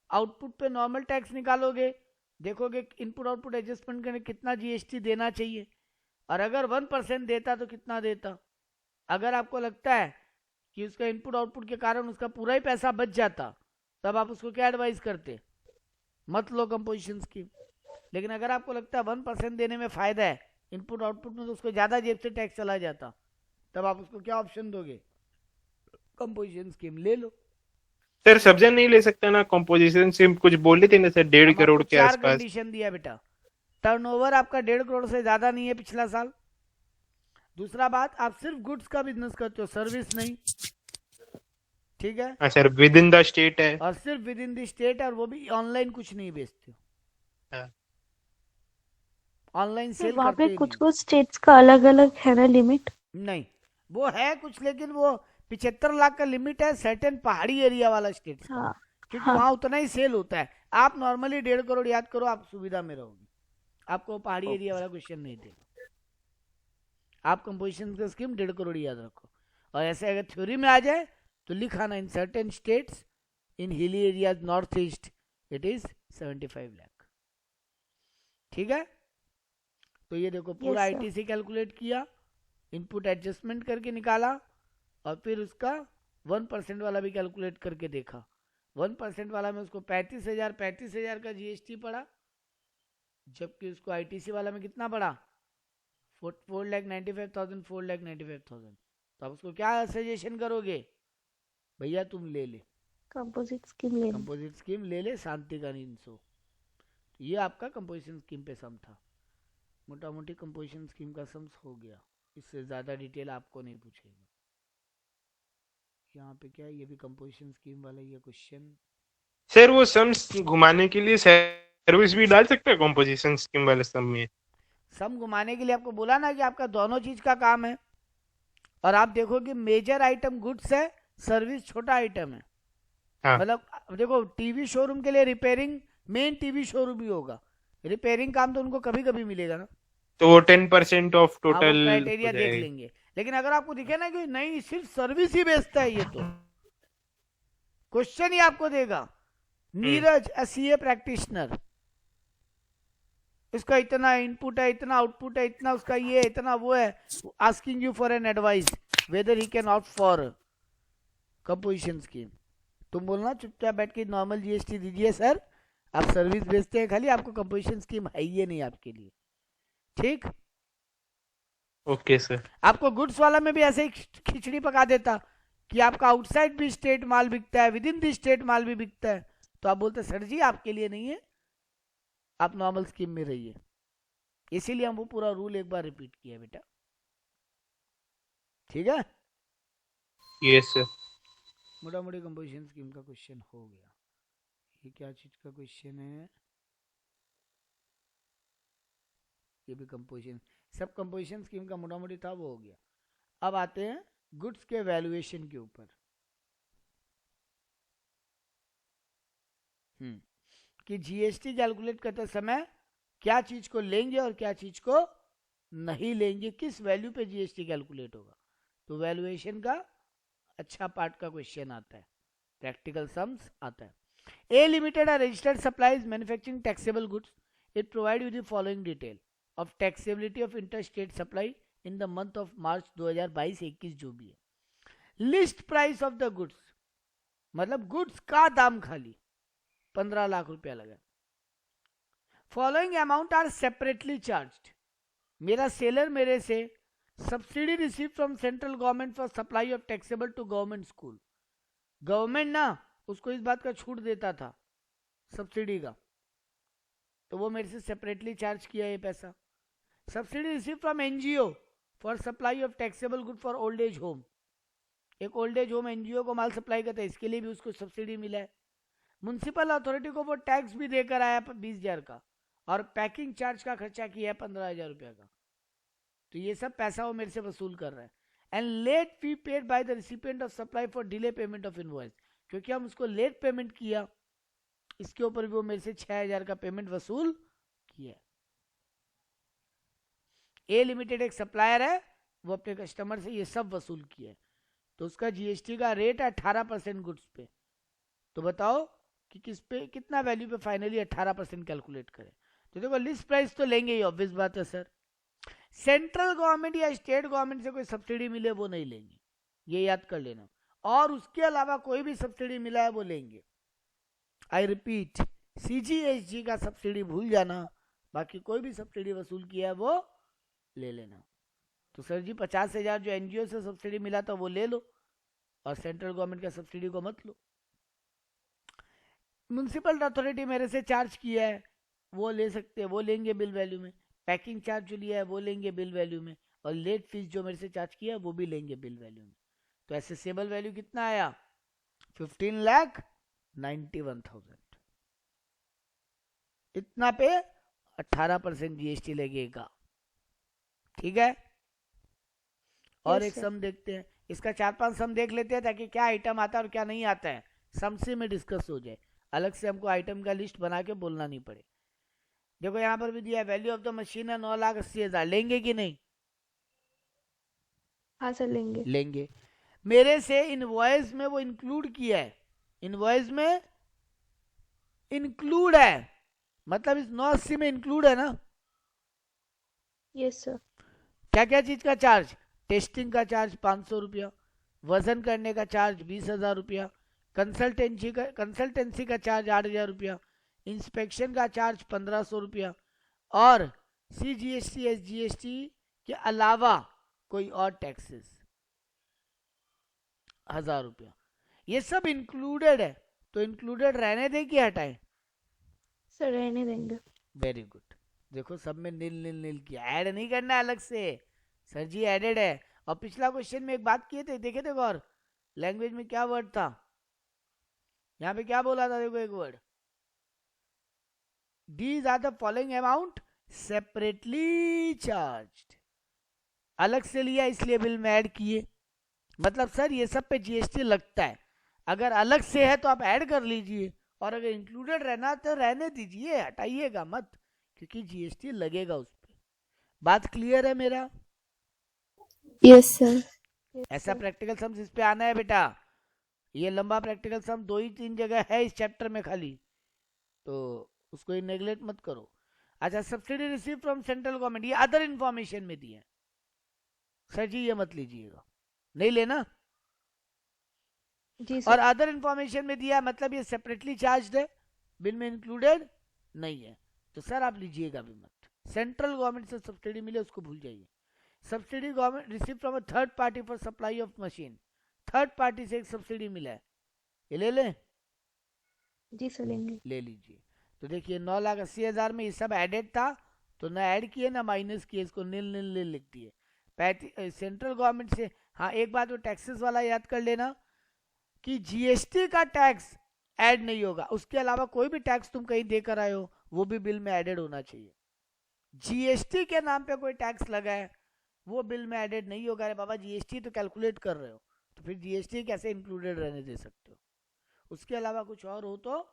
आउटपुट पे नॉर्मल टैक्स निकालोगे, देखोगे इनपुट आउटपुट एडजस्टमेंट करने कितना जीएसटी देना चाहिए, और अगर 1% देता तो कितना देता। अगर आपको लगता है कि उसका इनपुट आउटपुट के कारण उसका पूरा ही पैसा बच जाता, तब आप उसको क्या एडवाइस करते? मत लो कंपोजिशन स्कीम। लेकिन अगर आपको लगता है 1% देने में फायदा है इनपुट आउटपुट में, तो उसको ज्यादा जेब से टैक्स चला जाता, तब आप उसको क्या ऑप्शन दोगे? कंपोजिशन स्कीम ले लो। सर सब जन नहीं ले सकता ना कंपोजिशन स्कीम? कुछ बोले थे ना सर 1.5 हम करोड़ आपको के 4 आसपास। कंडीशन दिया बेटा। टर्नओवर आपका 1.5 करोड़ से ज्यादा नहीं है पिछला साल। दूसरा बात, आप सिर्फ गुड्स का बिजनेस करते हो, सर्विस नहीं, ठीक है? हाँ sir, with in the state है। और सिर्फ विद इन द स्टेट, और वो भी ऑनलाइन कुछ नहीं बेचते हो, हाँ। ऑनलाइन सर सेल वहाँ करते पे ही कुछ नहीं। कुछ स्टेट्स का अलग अलग है ना लिमिट? नहीं, वो है कुछ, लेकिन वो 75 लाख का लिमिट है सर्टेन पहाड़ी एरिया वाला स्टेट का, हाँ। क्योंकि हाँ। वहां उतना ही सेल होता है। आप नॉर्मली 1.5 करोड़ याद करो, आप सुविधा में रहोगे, आपको पहाड़ी एरिया वाला क्वेश्चन नहीं देगा। आप कंपोजिशन का स्कीम 1.5 करोड़ याद रखो, और ऐसे अगर थ्योरी में आ जाए तो लिखाना in certain states in hilly areas north east it is 75 lakh, ठीक है? तो ये देखो पूरा Yes, sir. आईटीसी कैलकुलेट किया, इनपुट एडजस्टमेंट करके निकाला, और फिर उसका 1% वाला भी कैलकुलेट करके देखा। 1% वाला में उसको 35,000 का जीएसटी पड़ा, जबकि उसको आईटीसी वाला में कितना पड़ा? 4,95,000। तो आप उसको क्या सजेशन करोगे? भैया तुम ले ले कंपोजिट स्कीम ले लो। कंपोजिट स्कीम, ले ले, शांति का नींद सो। तो ये आपका कंपोजिशन स्कीम पे सम था। मोटा मोटी कंपोजिशन स्कीम का सम्स हो गया, इससे ज़्यादा डिटेल आपको नहीं पूछेगा। यहाँ पे क्या है, ये भी कंपोजिशन स्कीम वाला ये क्वेश्चन। सर वो सम्स घुमाने के लिए सर्विस भी डाल सकते हैं कंपोजिशन स्कीम वाले सम में? सम घुमाने के लिए आपको बोला ना कि आपका दोनों चीज का काम है, और आप देखोगे मेजर आइटम गुड्स है, सर्विस छोटा आइटम है। हाँ। मतलब देखो टीवी शोरूम के लिए रिपेयरिंग मेन टीवी शोरूम ही होगा, रिपेयरिंग काम तो उनको कभी कभी मिलेगा ना, तो वो 10% ऑफ हाँ, वो टोटल क्राइटेरिया देख लेंगे। लेकिन अगर आपको दिखे ना कि नहीं सिर्फ सर्विस ही बेचता है, ये तो क्वेश्चन ही आपको देगा, नीरज सीए प्रैक्टिशनर, इसका इतना इनपुट है, इतना आउटपुट है, इतना उसका ये है, इतना वो है, asking you for an advice weather he can opt for composition scheme. तुम बोलना चुपचाप बैठ के नॉर्मल जीएसटी दीजिए सर, आप सर्विस बेचते हैं खाली, आपको कंपोजिशन स्कीम है ही नहीं आपके लिए, ठीक? Okay sir. आपको गुड्स वाला में भी ऐसे ही खिचड़ी पका देता कि आपका आउटसाइड भी स्टेट माल बिकता है, विद इन दी स्टेट माल भी बिकता है, तो आप बोलते सर जी आपके लिए नहीं है, आप नॉर्मल स्कीम में रहिए। इसीलिए हम वो पूरा रूल एक बार रिपीट किया बेटा, ठीक है। Yes sir. मोटा मोटी कंपोजिशन स्कीम का क्वेश्चन हो गया। ये क्या चीज का क्वेश्चन है, ये भी कंपोजिशन, सब कंपोजिशन स्कीम का मोटा मोटी था, वो हो गया। अब आते हैं गुड्स के वैल्यूएशन के ऊपर। कि जीएसटी कैलकुलेट करते समय क्या चीज को लेंगे और क्या चीज को नहीं लेंगे, किस वैल्यू पे जीएसटी कैलकुलेट होगा। तो वैल्यूएशन का अच्छा पार्ट का क्वेश्चन आता है, प्रैक्टिकल सम्स आता है। A limited are registered supplies manufacturing taxable goods, it provide you the following detail of taxability of inter state supply in the month of March 2022-21 जो भी है। List price of the goods, मतलब goods का दाम खाली 15 लाख रुपया लगा। Following amount are separately charged, मेरा सेलर मेरे से subsidy receive from central government for supply of taxable to government school, government ना उसको इस बात का छूट देता था सब्सिडी का, तो वो मेरे से सेपरेटली चार्ज किया ये पैसा। Subsidy receive from NGO for supply of taxable good for old age home, एक ओल्ड एज होम एनजीओ को माल सप्लाई करता है, इसके लिए भी उसको सब्सिडी मिला है। म्युनिसिपल अथॉरिटी को वो टैक्स भी देकर आया 20,000 का, और पैकिंग चार्ज का खर्चा किया है 15,000 रुपया का, तो ये सब पैसा वो मेरे से वसूल कर रहा है। And late fee paid by the recipient of supply for delay payment of invoice, क्योंकि हम उसको लेट पेमेंट किया, इसके ऊपर भी वो मेरे से 6,000 का पेमेंट वसूल किया। ए लिमिटेड एक सप्लायर है, वो अपने कस्टमर से ये सब वसूल किया है, तो उसका जीएसटी का रेट है 18% गुड्स पे। तो बताओ कि किस पे कितना वैल्यू पे फाइनली 18% कैलकुलेट करें। तो देखो लिस्ट प्राइस तो लेंगे ही, ऑब्वियस बात है सर। सेंट्रल गवर्नमेंट या स्टेट गवर्नमेंट से कोई सब्सिडी मिले वो नहीं लेंगे, ये याद कर लेना, और उसके अलावा कोई भी सब्सिडी मिला है वो लेंगे। आई रिपीट, सीजीएसटी का सब्सिडी भूल जाना, बाकी कोई भी सब्सिडी वसूल किया है वो ले लेना। तो सर जी 50,000 जो एनजीओ से सब्सिडी मिला था वो ले लो, और सेंट्रल गवर्नमेंट का सब्सिडी को मत लो। म्युनिसिपल अथॉरिटी मेरे से चार्ज किया है वो ले सकते हैं, वो लेंगे बिल वैल्यू में। पैकिंग चार्ज जो लिया है वो लेंगे बिल वैल्यू में, और लेट फीस जो मेरे से चार्ज किया है वो भी लेंगे बिल वैल्यू में। तो एसेसेबल वैल्यू कितना आया, 15,91,000। इतना पे 18% जीएसटी लगेगा, ठीक है। और एक सम देखते हैं, इसका 4-5 सम देख लेते हैं ताकि क्या आइटम आता है और क्या नहीं आता है, सम से में डिस्कस हो जाए, अलग से हमको आइटम का लिस्ट बना के बोलना नहीं पड़े। देखो यहाँ पर भी दिया है, वैल्यू ऑफ द मशीन है 9,80,000, लेंगे कि नहीं? हाँ सर लेंगे। लेंगे। मेरे से इनवॉइस में वो इंक्लूड किया है, इनवॉइस में इंक्लूड है, मतलब इस 980 में इंक्लूड है ना। Yes sir. क्या क्या चीज का चार्ज, टेस्टिंग का चार्ज 500 रुपया, वजन करने का चार्ज 20,000 रुपया, कंसल्टेंसी का चार्ज 8,000 रुपया, इंस्पेक्शन का चार्ज 1,500 रुपया, और सीजीएसटी एसजीएसटी के अलावा कोई और टैक्सेस 1,000 रुपया, ये सब इंक्लूडेड है। तो इंक्लूडेड रहने दें कि हटाएं? सर रहने देंगे। Very good. देखो सब में नील नील नील किया, ऐड नहीं करना अलग से, सर जी एडेड है। और पिछला क्वेश्चन में एक बात किए थे, देखे थे गौर, लैंग्वेज में क्या वर्ड था, यहाँ पे क्या बोला था, देखो एक word, These are the following amount separately charged, अलग से लिया इसलिए बिल में ऐड किए। मतलब सर ये सब पे जीएसटी लगता है, अगर अलग से है तो आप ऐड कर लीजिए, और अगर इंक्लूडेड रहना तो रहने दीजिए, हटाइएगा मत, क्योंकि जीएसटी लगेगा उस पर। बात क्लियर है मेरा? Yes sir. ऐसा प्रैक्टिकल सम्स इस पे आना है बेटा, ये लंबा प्रैक्टिकल सम 2-3 जगह है इस चैप्टर में खाली, तो उसको नेग्लेक्ट मत करो। अच्छा, subsidy receive from central government, ये अदर इंफॉर्मेशन में दिए, सर जी ये मत लीजिएगा, नहीं लेना। जी सर। और अदर इंफॉर्मेशन में दिया मतलब ये सेपरेटली चार्ज है, बिल में इंक्लूडेड नहीं है, तो सर आप लीजिएगा भी मत। सेंट्रल गवर्नमेंट से सब्सिडी मिले उसको भूल जाइए। Subsidy government receive from a third party for supply of machine, third party से एक सब्सिडी मिला है, ये ले लें? जी सर लेंगे। ले लीजिए। तो देखिए 9,80,000 में ये सब एडेड था, तो ना ऐड किए ना माइनस किए, इसको नील नील नील लिख दिए। सेंट्रल गवर्नमेंट से, हाँ एक बात वो टैक्सेस वाला याद कर लेना कि जीएसटी का टैक्स ऐड नहीं होगा, उसके अलावा कोई भी टैक्स तुम कहीं देकर आए हो वो भी बिल में एडेड होना चाहिए। जीएसटी के नाम पे कोई टैक्स लगा है वो बिल में एडेड नहीं होगा। अरे बाबा जीएसटी तो कैलकुलेट कर रहे हो, तो फिर जीएसटी कैसे इंक्लूडेड रहने दे सकते हो? उसके अलावा कुछ और हो तो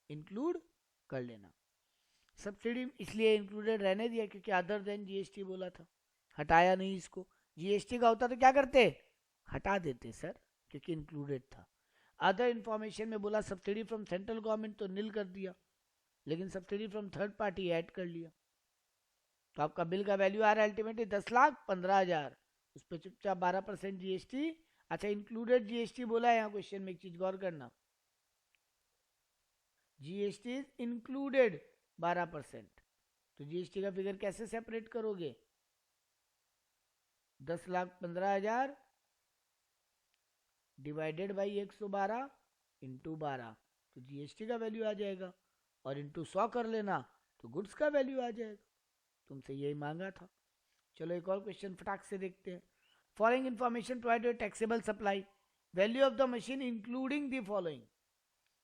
इंक्लूड कर लेना। सब्सिडी इसलिए इंक्लूडेड रहने दिया क्योंकि अदर देन जीएसटी बोला था, हटाया नहीं इसको। जीएसटी का होता तो क्या करते, हटा देते सर, क्योंकि इंक्लूडेड था। अदर इंफॉर्मेशन में बोला सब्सिडी फ्रॉम सेंट्रल गवर्नमेंट तो नील कर दिया, लेकिन subsidy from third party add कर लिया। तो आपका बिल का वैल्यू आ रहा है अल्टीमेटली 10,15,000, उस पर चुपचाप 12% जीएसटी। अच्छा इंक्लूडेड जीएसटी बोला है यहाँ क्वेश्चन में, एक चीज गौर करना, जीएसटी इज इंक्लूडेड 12%, तो जीएसटी का फिगर कैसे सेपरेट करोगे? 10,15,000 डिवाइडेड बाई 112 इंटू 12, तो जीएसटी का वैल्यू आ जाएगा, और इंटू 100 कर लेना तो गुड्स का वैल्यू आ जाएगा। तुमसे यही मांगा था। चलो एक और क्वेश्चन फटाक से देखते हैं। Following information provided taxable supply, value of the machine including the following,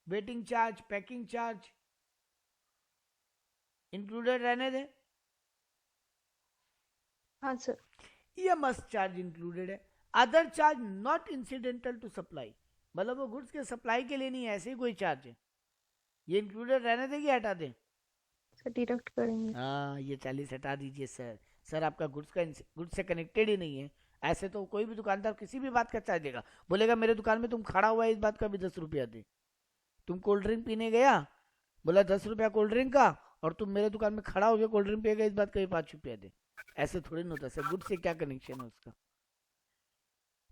waiting charge, packing charge included रहने दें? हाँ सर। ये मस्ट चार्ज इंक्लूडेड है। Other charge not incidental to supply, मतलब वो गुड्स के सप्लाई के लिए नहीं है, ऐसे ही कोई चार्ज है, ये इंक्लूडेड रहने दें कि हटा दें? सर डिडक्ट करेंगे। हाँ ये 40 हटा दीजिए सर। सर आपका गुड्स से कनेक्टेड ही नहीं है। ऐसे तो कोई भी दुकानदार किसी भी बात का चार्ज देगा, बोलेगा मेरे दुकान में तुम खड़ा हुआ है इस बात का भी 10 रुपया दे। तुम कोल्ड ड्रिंक पीने गया, बोला 10 रुपया कोल्ड ड्रिंक का, और तुम मेरे दुकान में खड़ा हो गया कोल्ड ड्रिंक पिएगा इस बात का भी 5 रुपया दे। ऐसे थोड़ी ना होता सर, गुड्स से क्या कनेक्शन है उसका?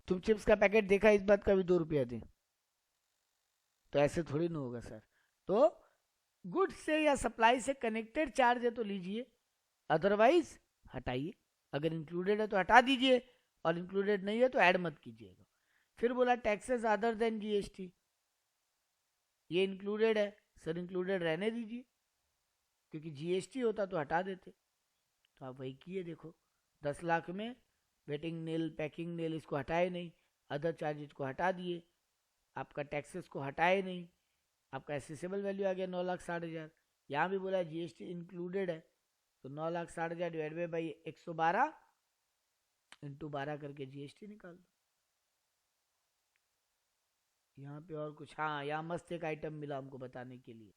तुम चिप्स का पैकेट देखा इस बात का भी 2 रुपया दे, तो ऐसे थोड़ी ना होगा सर। तो गुड्स से या सप्लाई से कनेक्टेड चार्ज है तो लीजिए, अदरवाइज हटाइए। अगर इंक्लूडेड है तो हटा दीजिए, और इंक्लूडेड नहीं है तो ऐड मत कीजिएगा। फिर बोला टैक्सेस अदर देन जीएसटी, ये इंक्लूडेड है सर, इंक्लूडेड रहने दीजिए, क्योंकि जीएसटी होता तो हटा देते। तो आप वही किए, देखो 10 लाख में वेटिंग नील, पैकिंग नील, इसको हटाए नहीं, अदर चार्जेस को हटा दिए, आपका टैक्सेस को हटाए नहीं, आपका एसेसेबल वैल्यू आ गया 9,60,000। यहाँ भी बोला जीएसटी इंक्लूडेड है, तो 9,60,000 डिवाइड बाई 112 इंटू 12 करके जीएसटी निकाल दो। यहाँ पे और कुछ, हाँ यहाँ मस्त एक आइटम मिला हमको बताने के लिए।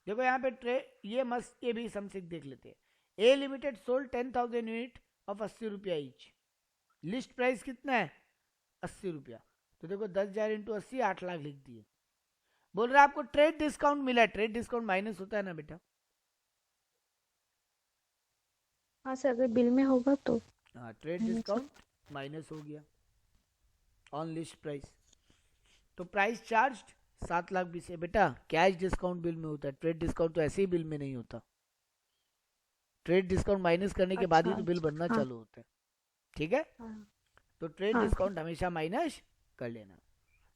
देखो यहाँ पे ये मस्त के भी समथिंग देख लेते हैं। ए लिमिटेड सोल्ड 10,000 यूनिट ऑफ 80 रुपया ईच, लिस्ट प्राइस कितना है 80 रुपया, तो देखो 10,000 इंटू 80 8 लाख लिख दिए। बोल रहे आपको ट्रेड डिस्काउंट मिला है, ट्रेड डिस्काउंट माइनस होता है ना बेटा? हाँ सर अगर बिल में होगा तो। हाँ ट्रेड डिस्काउंट माइनस हो गया ऑन लिस्ट प्राइस, तो प्राइस चार्ज 7,20,000 है बेटा। कैश डिस्काउंट बिल में होता है, ट्रेड डिस्काउंट तो ऐसे ही बिल में नहीं होता। ट्रेड डिस्काउंट माइनस करने के बाद ही तो बिल बनना हाँ। चालू होता है, ठीक है? हाँ। तो ट्रेड हाँ। डिस्काउंट हमेशा माइनस कर लेना।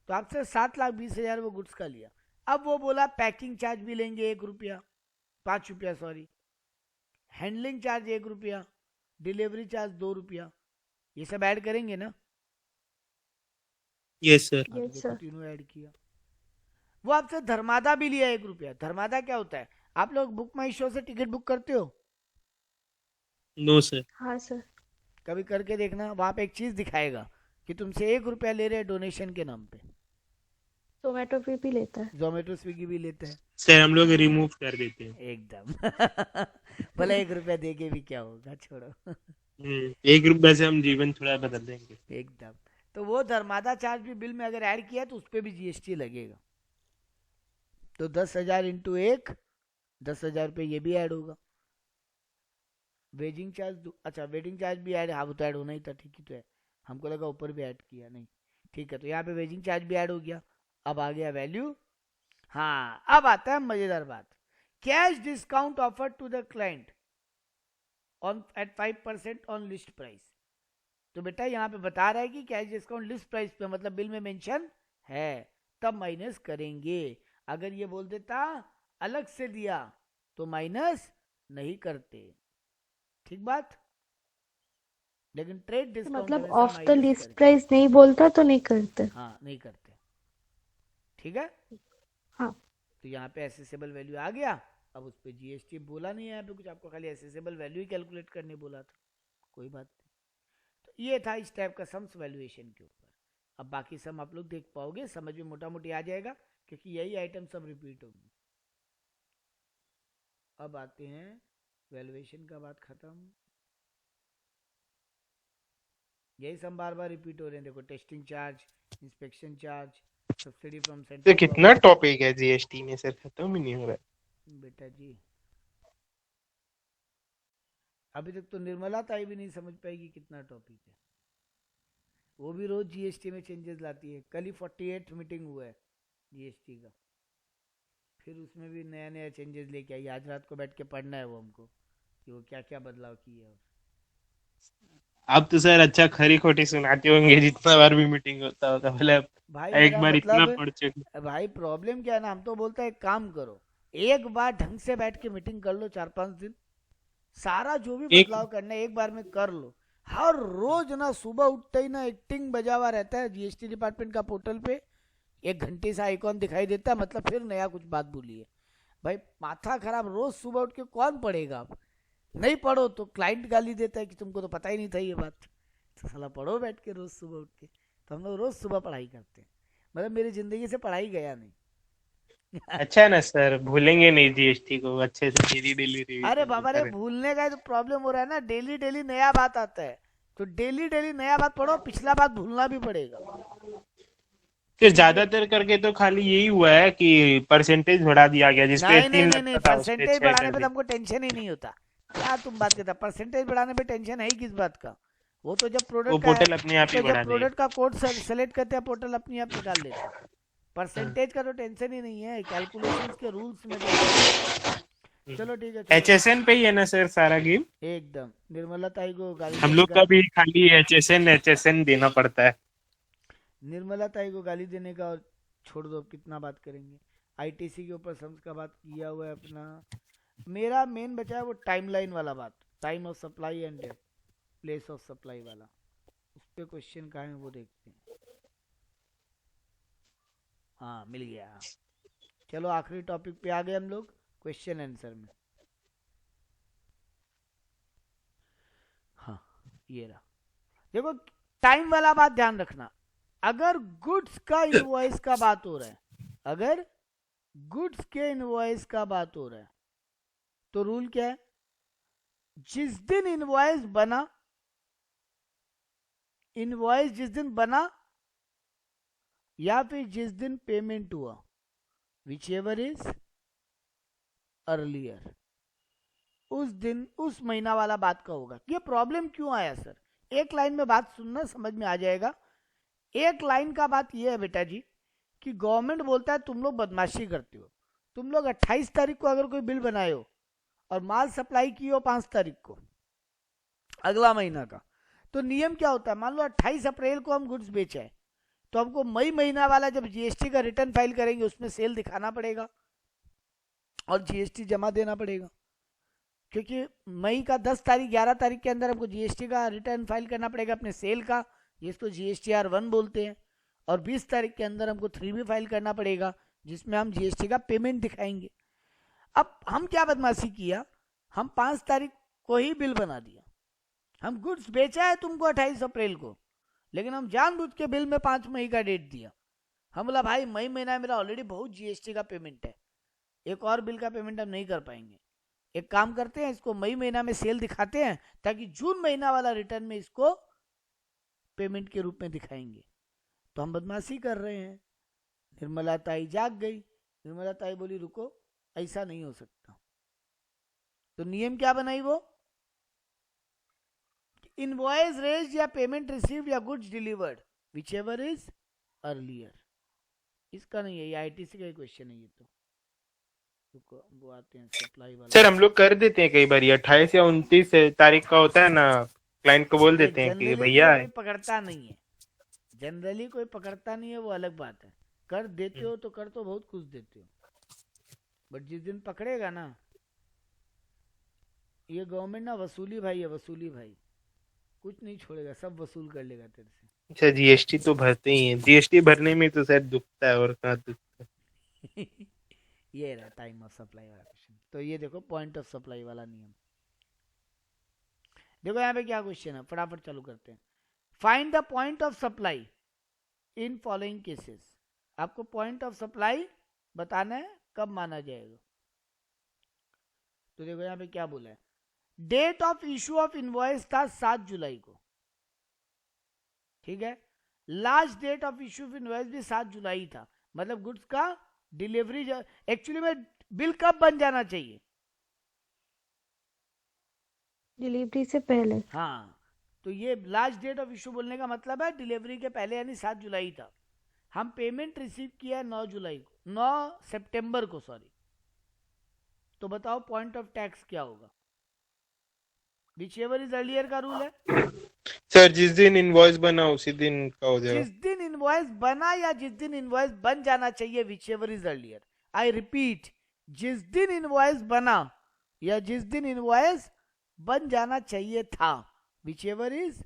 तो आपसे 7,20,000 वो गुड्स का लिया। अब वो बोला पैकिंग चार्ज भी लेंगे 1 रुपया, 5 रुपया सॉरी, हैंडलिंग चार्ज 1 रुपया, डिलीवरी चार्ज 2 रुपया, ये सब ऐड करेंगे ना? Yes sir. हाँ, तो Yes, देखो sir. तीनों ऐड किया। वो आपसे धर्मादा भी लिया 1 रुपया। धर्मादा क्या होता है? आप लोग बुक माई शो से टिकट बुक करते हो? No sir. हाँ सर। कभी करके देखना, वहां पे एक चीज दिखाएगा कि तुमसे 1 रुपया ले रहे हैं डोनेशन के नाम पे। जोमेटो पे भी लेता है। जोमेटो स्विगी भी लेते हैं सर हम लोग रिमूव कर देते हैं। एकदम। भले 1 रुपया दे के भी क्या होगा, छोड़ो। 1 रुपए से हम जीवन थोड़ा बदल देंगे। एकदम। तो वो धर्मादा चार्ज भी बिल में अगर ऐड किया तो उस पर भी जीएसटी लगेगा। तो 10,000 इंटू 1, 10,000 रुपये ये भी ऐड होगा। वेजिंग चार्ज, अच्छा वेटिंग चार्ज भी ऐड, हाँ वो तो ऐड होना ही था, ठीक ही तो है। हमको लगा ऊपर भी ऐड किया, नहीं ठीक है। तो यहाँ पे वेजिंग चार्ज भी ऐड हो गया। अब आ गया वैल्यू। हाँ अब आता है मजेदार बात, cash discount offer to the client on at 5% on list price. तो बेटा यहाँ पे बता रहा है कि कैश डिस्काउंट लिस्ट प्राइस पे मतलब बिल में मेंशन है तब माइनस करेंगे। अगर ये बोल देता अलग से दिया तो माइनस नहीं करते, ठीक बात। लेकिन ट्रेड डिस्काउंट मतलब ऑफ द लिस्ट प्राइस नहीं बोलता तो नहीं करते। हाँ नहीं करते, ठीक है। हाँ तो यहाँ पे एसेसेबल वैल्यू आ गया। अब उस पर जीएसटी बोला नहीं है यहाँ पे कुछ, आपको खाली एसेसेबल वैल्यू ही कैलकुलेट करने बोला था, कोई बात नहीं। तो ये था इस टाइप का सम्स वैल्यूएशन के ऊपर। अब बाकी सम आप लोग देख पाओगे, समझ में मोटा मोटी आ जाएगा क्योंकि यही आइटम सब रिपीट होंगे। अब आते हैं वैल्यूएशन का बात खत्म, यही सम बार बार रिपीट हो रहे हैं। देखो testing charge, inspection charge, subsidy from तो सेंट्रल कितना टॉपिक है जीएसटी में सर, खत्म ही नहीं हो रहा है। बेटा जी अभी तक तो निर्मला ताई भी नहीं समझ पाएगी कितना टॉपिक है। वो भी रोज जीएसटी में चेंजेस लाती है। कल ही 48 मीटिंग हुआ है जीएसटी का, फिर उसमें भी नया नया चेंजेस लेके आई। आज रात को बैठ के पढ़ना है वो हमको कि वो क्या क्या बदलाव किए। और आप तो सर अच्छा खरी खोटी सुनाते होंगे, जितना बार भी मीटिंग होता होगा, मतलब भाई एक मेरा बार इतना मतलब पढ़ चुके। भाई प्रॉब्लम क्या है ना, हम तो बोलते हैं एक काम करो, एक बार ढंग से बैठ के मीटिंग कर लो 4-5 दिन, सारा जो भी एक बदलाव करना है एक बार में कर लो। हर रोज ना सुबह उठते ही ना एक्टिंग बजा हुआ रहता है जीएसटी डिपार्टमेंट का पोर्टल पे, 1 घंटे सा आइकॉन दिखाई देता है, मतलब फिर नया कुछ बात बोली है। भाई माथा खराब, रोज सुबह उठ के कौन पढ़ेगा। आप नहीं पढ़ो तो क्लाइंट गाली देता है कि तुमको तो पता ही नहीं था ये बात। तो साला पढ़ो बैठ के रोज सुबह उठ के। तो हम लोग रोज सुबह पढ़ाई करते हैं, मतलब मेरी जिंदगी से पढ़ाई गया नहीं। अच्छा है ना सर, भूलेंगे नहीं जीएसटी को, अच्छे से डेली डेली अरे बाबा रे, रिवीजन। भूलने का तो प्रॉब्लम हो रहा है ना, डेली डेली नया बात आता है, तो डेली डेली नया बात पढ़ो, पिछला बात भूलना भी पड़ेगा। फिर ज्यादातर करके तो खाली यही हुआ है कि परसेंटेज बढ़ा दिया गया, जिसपे नहीं नहीं 3 नहीं नहीं, लगता था उस पे परसेंटेज 6 बढ़ाने कर पे तो दिया। हमको टेंशन ही नहीं होता। क्या तुम बात करता, परसेंटेज बढ़ाने पे टेंशन है ही किस बात का। वो तो जब वो प्रोडक्ट का पोर्टल अपने आप ही तो जब बढ़ा देगा। प्रोडक्ट का कोड सेलेक्ट करते हैं पोर्टल अपने आप निकाल लेता है। परसेंटेज का तो टेंशन ही नहीं है, कैलकुलेशंस के रूल्स में तो। चलो ठीक है, चलो एचएसएन पे ही है ना सर सारा गेम। एकदम। निर्मला ताई को गाली हम देने लोग का, का भी खाली एचएसएन देना पड़ता है। निर्मला ताई को गाली देने का और छोड़ दो, अब कितना बात करेंगे। आईटीसी के ऊपर सम्स का बात किया हुआ है अपना। मेरा मेन बचा है वो टाइमलाइन वाला बात, time of supply and place of supply वाला। उस पर क्वेश्चन कहाँ है वो देखते हैं। हाँ मिल गया। चलो आखिरी टॉपिक पे आ गए हम लोग, क्वेश्चन आंसर में। हाँ ये रहा, देखो टाइम वाला बात ध्यान रखना। अगर गुड्स का इनवॉइस का बात हो रहा है, अगर गुड्स के इनवॉइस का बात हो रहा है तो रूल क्या है, जिस दिन इनवॉइस बना, इनवॉइस जिस दिन बना या फिर जिस दिन पेमेंट हुआ, विच एवर इज अर्लियर, उस दिन उस महीना वाला बात का होगा। ये प्रॉब्लम क्यों आया सर, एक लाइन में बात सुनना समझ में आ जाएगा। एक लाइन का बात यह है बेटा जी कि गवर्नमेंट बोलता है तुम लोग बदमाशी करते हो। तुम लोग 28 तारीख को अगर कोई बिल बनाए हो और माल सप्लाई की हो 5 तारीख को अगला महीना का, तो नियम क्या होता है, मान लो 28 अप्रैल को हम गुड्स बेचे हैं, तो हमको मई महीना वाला जब जीएसटी का रिटर्न फाइल करेंगे उसमें सेल दिखाना पड़ेगा और जीएसटी जमा देना पड़ेगा। क्योंकि मई का 10 तारीख 11 तारीख के अंदर हमको जीएसटी का रिटर्न फाइल करना पड़ेगा अपने सेल का, जिसको GSTR-1 बोलते हैं, और 20 तारीख के अंदर हमको 3B फाइल करना पड़ेगा जिसमें हम जीएसटी का पेमेंट दिखाएंगे। अब हम क्या बदमाशी किया, हम 5 तारीख को ही बिल बना दिया। हम गुड्स बेचा है तुमको 28 अप्रैल को, लेकिन हम जानबूझ के बिल में 5 मई का डेट दिया। हम बोला भाई मई महीना मेरा ऑलरेडी बहुत जीएसटी का पेमेंट है, एक और बिल का पेमेंट हम नहीं कर पाएंगे, एक काम करते हैं इसको मई महीना में सेल दिखाते हैं ताकि जून महीना वाला रिटर्न में इसको पेमेंट के रूप में दिखाएंगे। तो हम बदमाशी कर रहे हैं। निर्मला ताई जाग गई, निर्मला ताई बोली रुको ऐसा नहीं हो सकता। तो नियम क्या बनाई वो, इनवॉइस रेज्ड या पेमेंट रिसीव्ड या goods delivered which ever is earlier. इसका नहीं है, ये आईटीसी का ही क्वेश्चन है ये। तो वो आते हैं सप्लाई वाला। सर हम लोग कर देते हैं कई बार, 28 या 29 तारीख का होता है ना क्लाइंट को बोल देते हैं कि जनरली भैया कोई पकड़ता नहीं है, जनरली कोई पकड़ता नहीं है, वो अलग बात है। कर देते हो तो कर तो बहुत कुछ देते हो, बट जिस दिन पकड़ेगा ना, ये गवर्नमेंट ना वसूली भाई है, वसूली भाई, कुछ नहीं छोड़ेगा, सब वसूल कर लेगा तेरे से। अच्छा जीएसटी तो भरते ही हैं, जीएसटी भरने में तो शायद दुखता है और कहाँ दुखता है। ये रहा टाइम ऑफ सप्लाई वाला क्वेश्चन। तो ये देखो पॉइंट ऑफ सप्लाई वाला नियम। देखो यहाँ पे क्या क्वेश्चन है, फटाफट चालू करते हैं। Find the point of supply in following cases. आपको पॉइंट ऑफ सप्लाई बताना है, कब माना जाएगा। तो देखो यहाँ पे क्या बोला है, date of issue of invoice था 7 जुलाई को, ठीक है। Last date of issue of invoice भी 7 जुलाई था, मतलब गुड्स का डिलीवरी एक्चुअली में बिल कब बन जाना चाहिए, डिलीवरी से पहले। हाँ। तो ये लास्ट डेट ऑफ इशू बोलने का मतलब है डिलीवरी के पहले, यानी 7 जुलाई था। हम पेमेंट रिसीव किया है 9 जुलाई को, 9 सितंबर को सॉरी। तो बताओ पॉइंट ऑफ टैक्स क्या होगा। विचएवर इज अर्लियर का रूल है। सर जिस दिन इनवॉइस बना उसी दिन का हो जाएगा। जिस दिन इनवॉइस बना या जिस दिन इनवॉइस बन जाना चाहिए, whichever is earlier. I repeat, जिस दिन इनवॉइस बना या जिस दिन इनवॉइस बन जाना चाहिए था, विचएवर इज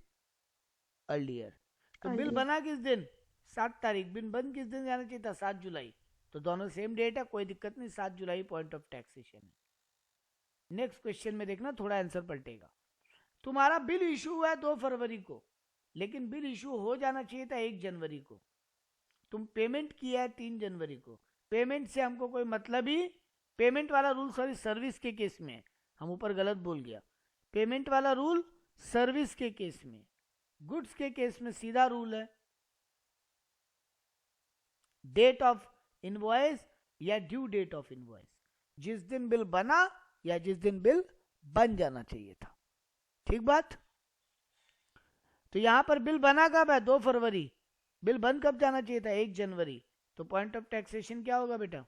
अर्लियर। तो बिल बना किस दिन, 7 तारीख, बिल बन किस दिन जाना चाहिए था, 7 जुलाई। तो दोनों सेम डेट है, कोई दिक्कत नहीं, 7 जुलाई पॉइंट ऑफ टैक्सेशन है। नेक्स्ट क्वेश्चन में देखना थोड़ा आंसर पलटेगा। तुम्हारा बिल इशू हुआ है 2 फरवरी को, लेकिन बिल इशू हो जाना चाहिए था 1 जनवरी को। तुम पेमेंट किया है 3 जनवरी को। पेमेंट से हमको कोई मतलब ही, पेमेंट वाला रूल सॉरी सर्विस के केस में, हम ऊपर गलत बोल गया। पेमेंट वाला रूल सर्विस के केस में, गुड्स के केस में सीधा रूल है डेट ऑफ इनवॉइस या ड्यू डेट ऑफ इनवॉइस, जिस दिन बिल बना या जिस दिन बिल बन जाना चाहिए था। ठीक बात। तो यहां पर बिल बना कब है, 2 फरवरी। बिल बंद कब जाना चाहिए था, 1 जनवरी। तो पॉइंट ऑफ टैक्सेशन क्या होगा बेटा,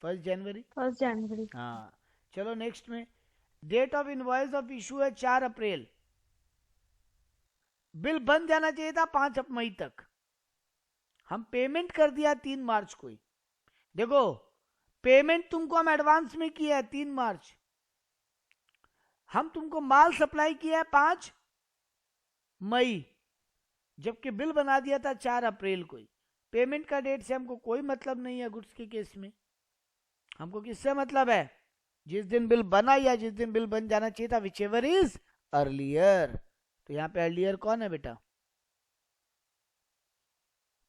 1 जनवरी। 1 जनवरी। हाँ चलो नेक्स्ट में, date of invoice of issue है 4 अप्रैल। बिल बन जाना चाहिए था 5 मई तक। हम पेमेंट कर दिया 3 मार्च को ही। देखो पेमेंट तुमको हम एडवांस में किया है 3 मार्च, हम तुमको माल सप्लाई किया है 5 मई, जबकि बिल बना दिया था 4 अप्रैल को ही। पेमेंट का डेट से हमको कोई मतलब नहीं है गुड्स के केस में। हमको किससे मतलब है, जिस दिन बिल बना या जिस दिन बिल बन जाना चाहिए था, विचएवर इज अर्लियर। तो यहाँ पे अर्लियर कौन है बेटा,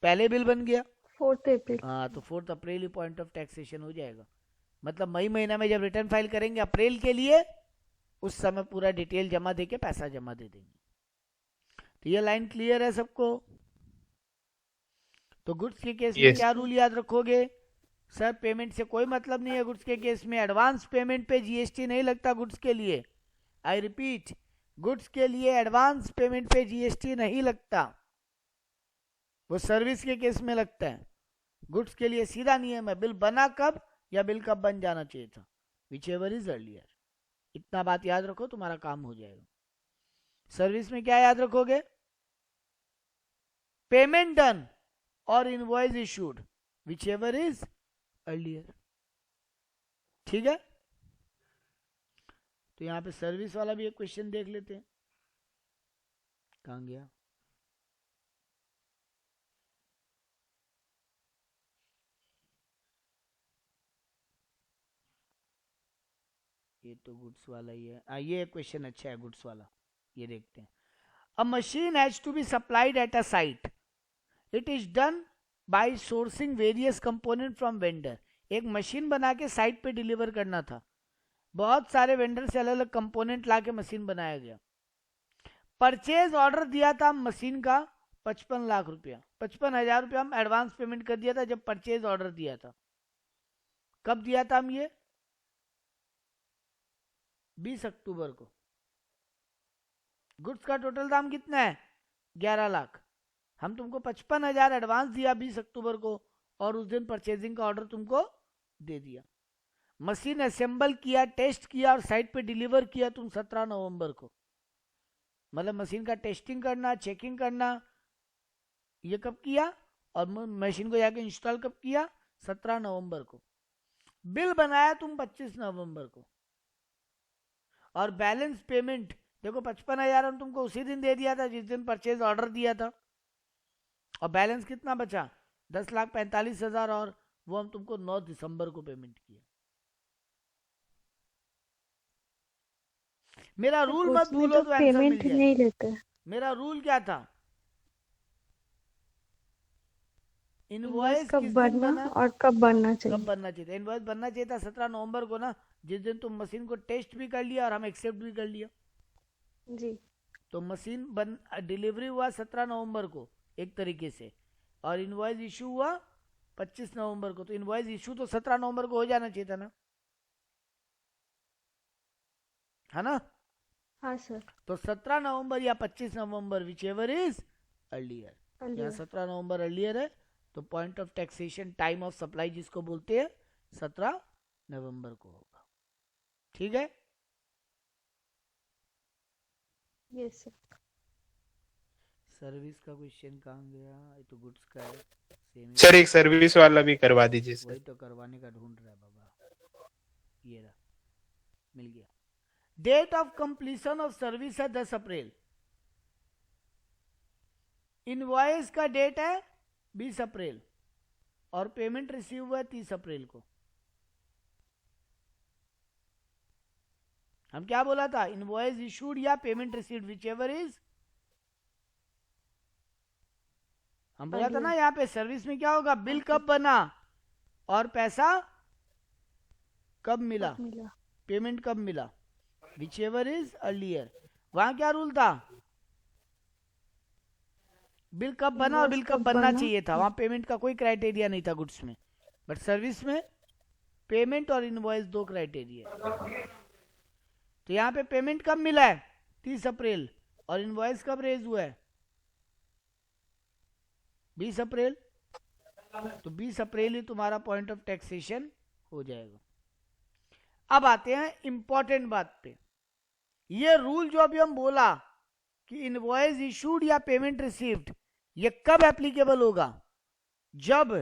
पहले बिल बन गया 4 अप्रैल। हाँ, तो 4 अप्रैल ही पॉइंट ऑफ टैक्सेशन हो जाएगा। मतलब मई महीना में जब रिटर्न फाइल करेंगे अप्रैल के लिए, उस समय पूरा डिटेल जमा देके पैसा जमा दे देंगे। तो ये लाइन क्लियर है सबको। तो गुड्स के केस में क्या रूल याद रखोगे, सर पेमेंट से कोई मतलब नहीं है गुड्स के केस में। एडवांस पेमेंट पे जीएसटी नहीं लगता गुड्स के लिए। आई रिपीट, गुड्स के लिए एडवांस पेमेंट पे जीएसटी नहीं लगता, वो सर्विस के केस में लगता है। गुड्स के लिए सीधा नियम है, बिल बना कब या बिल कब बन जाना चाहिए था, विचएवर इज अर्लियर। इतना बात याद रखो, तुम्हारा काम हो जाएगा। सर्विस में क्या याद रखोगे, पेमेंट डन और invoice issued, whichever is earlier. ठीक है। तो यहां पे सर्विस वाला भी एक क्वेश्चन देख लेते हैं, कहां गया। ये तो गुड्स वाला ही है। ये क्वेश्चन अच्छा है गुड्स वाला, ये देखते हैं। A machine has to be supplied at a site, it is done by sourcing various component from vendor. एक मशीन बना के साइट पे डिलीवर करना था, बहुत सारे वेंडर से अलग अलग कंपोनेंट ला के मशीन बनाया गया। परचेज ऑर्डर दिया था मशीन का 55 लाख रुपया, 55,000 रुपया हम एडवांस पेमेंट कर दिया था जब परचेज ऑर्डर दिया था। कब दिया था हम, ये 20 अक्टूबर को। गुड्स का टोटल दाम कितना है, 11 लाख। हम तुमको 55,000 एडवांस दिया 20 अक्टूबर को, और उस दिन परचेजिंग का ऑर्डर तुमको दे दिया। मशीन असेंबल किया, टेस्ट किया और साइट पे डिलीवर किया तुम 17 नवंबर को। मतलब मशीन का टेस्टिंग करना, चेकिंग करना, ये कब किया, और मशीन को जाके इंस्टॉल कब किया, 17 नवंबर को। बिल बनाया तुम 25 नवंबर को, और बैलेंस पेमेंट देखो 55,000 हम तुमको उसी दिन दे दिया था जिस दिन परचेज ऑर्डर दिया था, और बैलेंस कितना बचा, 10,45,000, और वो हम तुमको 9 दिसंबर को पेमेंट किया। मेरा रूल मत उसमें भूलो तो तो आंसर मिल पेमेंट जाए। नहीं लेते। मेरा रूल क्या था, इनवॉइस कब किस दिन बनना बना, और कब बनना कब चाहिए। बनना चाहिए था। इनवॉइस बनना चाहिए था 17 नवंबर को ना, जिस दिन तुम मशीन को टेस्ट भी कर लिया और हम एक्सेप्ट भी कर लिया। जी। तो मशीन डिलीवरी हुआ 17 नवंबर को एक तरीके से, और इनवॉइस इशू हुआ 25 नवंबर को। तो इनवॉइस इशू तो 17 नवंबर को हो जाना चाहिए था ना, है ना। हाँ सर। तो 17 नवंबर या 25 नवंबर विच एवर इज अर्लियर। यहाँ 17 नवंबर अर्लियर है, तो point of taxation time of supply जिसको बोलते हैं 17 नवंबर को होगा। ठीक है। Yes sir. सर्विस का क्वेश्चन कहाँ गया, ये तो गुड्स का है। सेम सर एक सर्विस वाला भी करवा दीजिए सर। वही तो करवाने का ढूंढ रहा है बाबा, ये रहा, मिल गया। Date of completion of service है 10 अप्रैल। इनवॉइस का डेट है 20 अप्रैल और पेमेंट रिसीव हुआ है 30 अप्रैल को। हम क्या बोला था, इनवॉइस इशूड या payment received which ever is. हम बोला था ना यहाँ पे सर्विस में क्या होगा, बिल कब बना और पैसा कब मिला, पेमेंट कब मिला, विच एवर इज अर्लियर। वहां क्या रूल था, बिल कब बना और बिल कब बनना चाहिए था। वहां पेमेंट का कोई क्राइटेरिया नहीं था गुड्स में, बट सर्विस में पेमेंट और इनवॉइस दो क्राइटेरिया। तो यहाँ पे पेमेंट कब मिला है, 30 अप्रैल, और इनवॉइस कब रेज हुआ है, 20 अप्रैल। तो 20 अप्रैल ही तुम्हारा पॉइंट ऑफ टैक्सेशन हो जाएगा। अब आते हैं इंपॉर्टेंट बात पे। ये रूल जो अभी हम बोला कि इनवॉइस इशूड या पेमेंट रिसीव्ड, ये कब एप्लीकेबल होगा, जब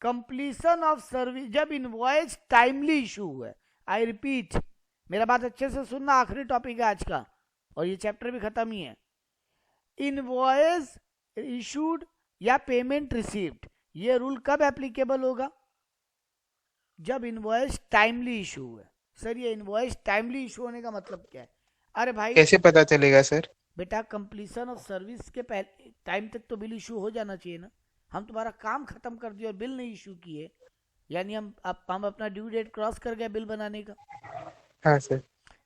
कंप्लीशन ऑफ सर्विस, जब इनवॉइस टाइमली इशू हुआ है। आई रिपीट, मेरा बात अच्छे से सुनना, आखिरी टॉपिक है आज का और ये चैप्टर भी खत्म ही है। इनवॉइस इशूड या पेमेंट रिसीव्ड, ये रूल कब एप्लीकेबल होगा, जब इनवॉइस टाइमली इशू हुआ है। सर ये इनवॉइस टाइमली इशू होने का मतलब क्या है। अरे भाई कैसे पता चलेगा सर। बेटा कंप्लीशन ऑफ सर्विस के पहले टाइम तक तो बिल इशू हो जाना चाहिए ना। हम तुम्हारा काम खत्म कर दिए और बिल नहीं इशू किए, यानी हम अपना ड्यू डेट क्रॉस कर गए बिल बनाने का। हाँ सर।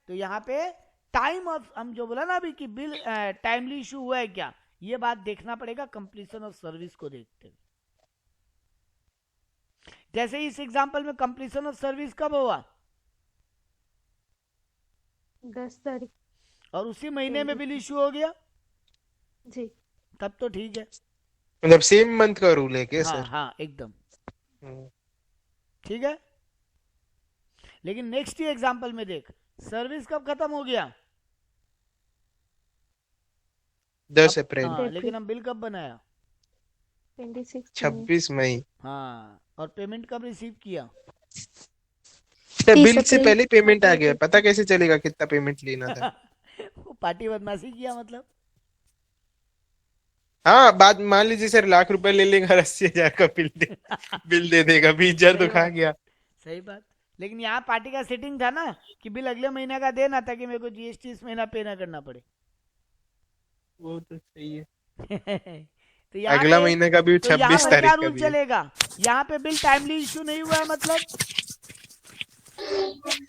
तो यहाँ पे टाइम ऑफ, हम जो बोला ना अभी कि बिल टाइमली इशू हुआ है क्या, ये बात देखना पड़ेगा कंप्लीशन ऑफ सर्विस को देखते हुए। जैसे इस एग्जांपल में कंप्लीशन ऑफ सर्विस कब हुआ, 10 तारीख, और उसी महीने में बिल इशू हो गया जी। तब तो ठीक है। मतलब सेम मंथ का रूल है क्या हाँ सर। हाँ एकदम हम्म। ठीक है। लेकिन नेक्स्ट ही एग्जांपल में देख, सर्विस कब खत्म हो गया, 10 अप्रैल। हाँ, लेकिन हम बिल कब बनाया, 26 मई। हाँ, और पेमेंट कब रिसीव किया, सर 30 बिल से अप्रैल। पहले पेमेंट आ गया, पता कैसे चलेगा कितना पेमेंट लेना था। वो पार्टी बदमाशी किया मतलब। हाँ बाद मान लीजिए सर लाख रुपए ले लेगा, 80,000 का बिल दे देगा, 20,000 तो खा गया। सही बात। लेकिन यहाँ पार्टी का सेटिंग था ना कि बिल अगले महीने का देना, ताकि मेरे को जीएसटी इस महीना पे ना करना पड़े। वो तो सही है। तो यहाँ अगला पे- महीने का भी तो यहाँ 26 पर क्या तारीख का रूल भी है। चलेगा, यहाँ पे बिल टाइमली इशू नहीं हुआ है मतलब,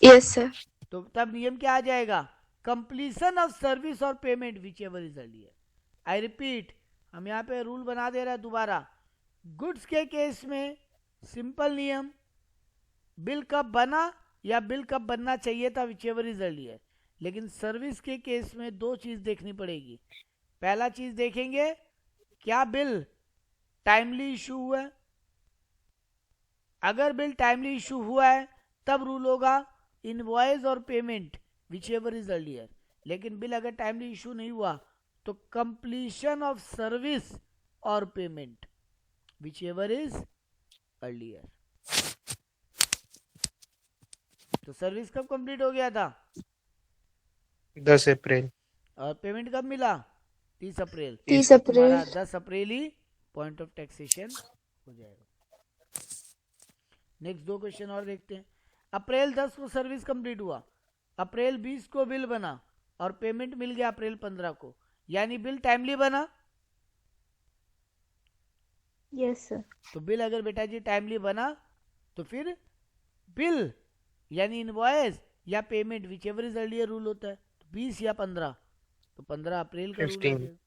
यस सर। तो तब नियम क्या आ जाएगा, कंप्लीशन ऑफ सर्विस और payment which ever is earlier. I repeat, हम यहाँ पे रूल बना दे रहे हैं दोबारा। गुड्स के केस में सिंपल नियम, बिल कब बना या बिल कब बनना चाहिए था, विच एवर इज अर्लियर। लेकिन सर्विस के केस में दो चीज देखनी पड़ेगी। पहला चीज देखेंगे, क्या बिल टाइमली इशू हुआ है। अगर बिल टाइमली इशू हुआ है तब रूल होगा इनवॉइस और payment which ever is earlier. लेकिन बिल अगर टाइमली इशू नहीं हुआ तो कंप्लीशन ऑफ सर्विस और payment which ever is earlier. तो सर्विस कब कंप्लीट हो गया था? 10 अप्रैल। और पेमेंट कब मिला? 30 अप्रैल। 30 अप्रैल। तुम्हारा 10 अप्रैल ही पॉइंट ऑफ टैक्सेशन हो जाएगा। नेक्स्ट 2 क्वेश्चन और देखते हैं। अप्रैल 10 को सर्विस कंप्लीट हुआ, अप्रैल 20 को बिल बना और पेमेंट मिल गया अप्रैल 15 को, यानी बिल टाइमली बना। Yes sir. तो बिल अगर बेटा जी टाइमली बना तो फिर बिल यानी इनवॉइस या payment which ever is earlier rule होता है। तो 20 या 15, तो 15 अप्रैल का रूल 15। है।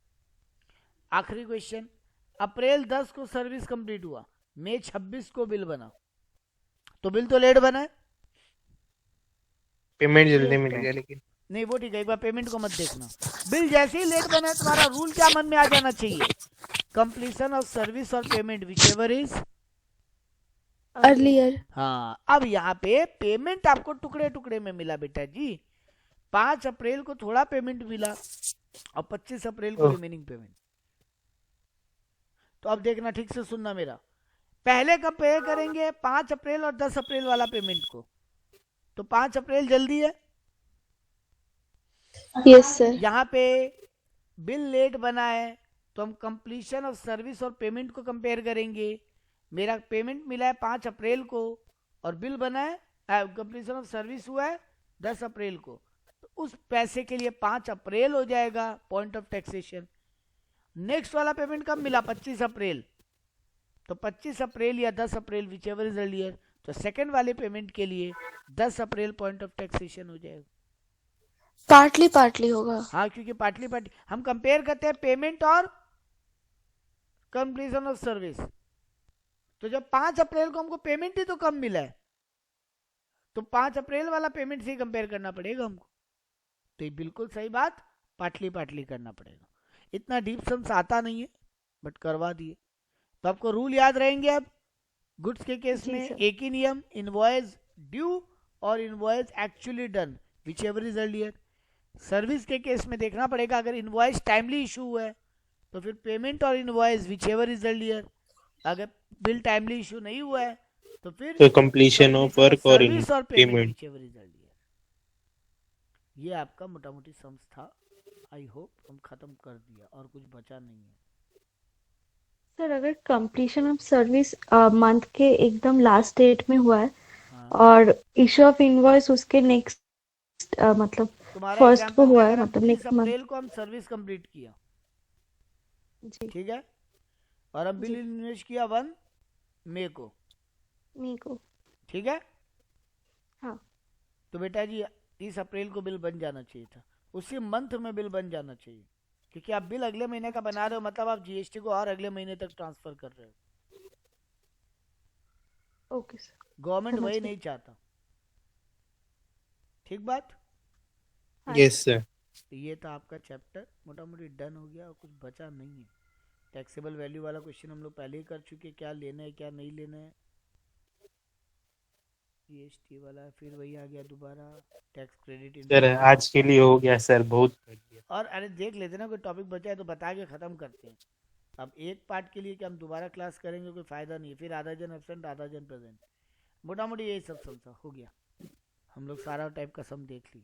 आखिरी क्वेश्चन, अप्रैल 10 को सर्विस कंप्लीट हुआ, मई 26 को बिल बना, तो बिल तो लेट बना है। पेमेंट जल्दी मिल गया लेकिन। नहीं वो ठीक है, एक बार पेमेंट को मत देखना। बिल जैसे ही लेट बना है तुम्हारा रूल क्या मन में आ जाना चाहिए? कंप्लीशन ऑफ सर्विस और payment which ever is earlier. हाँ, अब यहाँ पे पेमेंट आपको टुकड़े टुकड़े में मिला बेटा जी। 5 अप्रैल को थोड़ा पेमेंट मिला और 25 अप्रैल को ओह। Remaining payment. तो अब देखना, ठीक से सुनना मेरा। पहले कब पे करेंगे? 5 अप्रैल और 10 अप्रैल वाला पेमेंट को। तो 5 अप्रैल जल्दी है, यस सर। यहाँ पे बिल लेट बना है तो हम कंप्लीशन ऑफ सर्विस और पेमेंट को कंपेयर करेंगे। मेरा पेमेंट मिला है 5 अप्रैल को और बिल बना है, कंप्लीशन ऑफ सर्विस हुआ है 10 अप्रैल को, तो उस पैसे के लिए 5 अप्रैल हो जाएगा पॉइंट ऑफ टैक्सेशन। नेक्स्ट वाला पेमेंट कब मिला? 25 अप्रैल, तो 25 अप्रैल या 10 अप्रैल विच एवर इज अर्लियर, तो सेकेंड वाले पेमेंट के लिए 10 अप्रैल पॉइंट ऑफ टैक्सेशन हो जाएगा। पार्टली पार्टली होगा। हाँ, क्योंकि पार्टली हम कंपेयर करते हैं पेमेंट और कंप्लीशन ऑफ सर्विस। तो जब 5 अप्रैल को हमको पेमेंट ही तो कम मिला है, तो 5 अप्रैल वाला पेमेंट से ही कंपेयर करना पड़ेगा हमको। तो ये बिल्कुल सही बात, पार्टली पार्टली करना पड़ेगा। इतना डीप सम्स आता नहीं है बट करवा दिए। तो आपको रूल याद रहेंगे। अब गुड्स के केस जी में सर। एक ही नियम, इनवॉइस ड्यू और invoice actually done which ever is earlier. Service के केस में देखना पड़ेगा, अगर इनवॉइस टाइमली इशू हुआ है तो फिर पेमेंट और invoice which ever is earlier. अगर बिल टाइमली इशू नहीं हुआ है तो फिर तो कंप्लीशन ऑफ वर्क और सर्विस और payment payment. Which ever is earlier. ये आपका मोटा मोटी सम्स था। आई होप हम खत्म कर दिया और कुछ बचा नहीं है। सर अगर कंप्लीशन ऑफ सर्विस मंथ के एकदम लास्ट डेट में हुआ है हाँ, और इशू ऑफ इनवॉइस उसके नेक्स्ट मतलब तुम्हारा फर्स्ट को एग्जांपल हुआ है, अगर मतलब 30 नेक्स्ट मंथ। अप्रैल को हम सर्विस कंप्लीट किया, जी ठीक है, और हम बिल जी। इन्वेस्ट किया 1 मई को, मी को। ठीक है, हाँ तो बेटा जी 30 अप्रैल को बिल बन जाना चाहिए था, उसी मंथ में बिल बन जाना चाहिए। क्योंकि आप बिल अगले महीने का बना रहे हो, मतलब आप जीएसटी को और अगले महीने तक ट्रांसफर कर रहे हो। Okay sir. गवर्नमेंट समझ वही गई। नहीं चाहता। ठीक बात। हाँ यस सर। तो ये था आपका चैप्टर, मोटा मोटी डन हो गया और कुछ बचा नहीं है। टैक्सेबल वैल्यू वाला क्वेश्चन हम लोग पहले ही कर चुके, क्या लेना है क्या नहीं लेना है। जीएसटी वाला फिर वही आ गया दोबारा, टैक्स क्रेडिट सर आज के लिए हो गया सर, बहुत कर दिया। और अरे देख लेते ना, कोई टॉपिक बचा है तो बता के ख़त्म करते हैं। अब एक पार्ट के लिए कि हम दोबारा क्लास करेंगे कोई फ़ायदा नहीं है, फिर आधा जन एब्सेंट आधा जन प्रेजेंट। मोटा मोटी यही सब समझा हो गया, हम लोग सारा टाइप का सम देख लिए।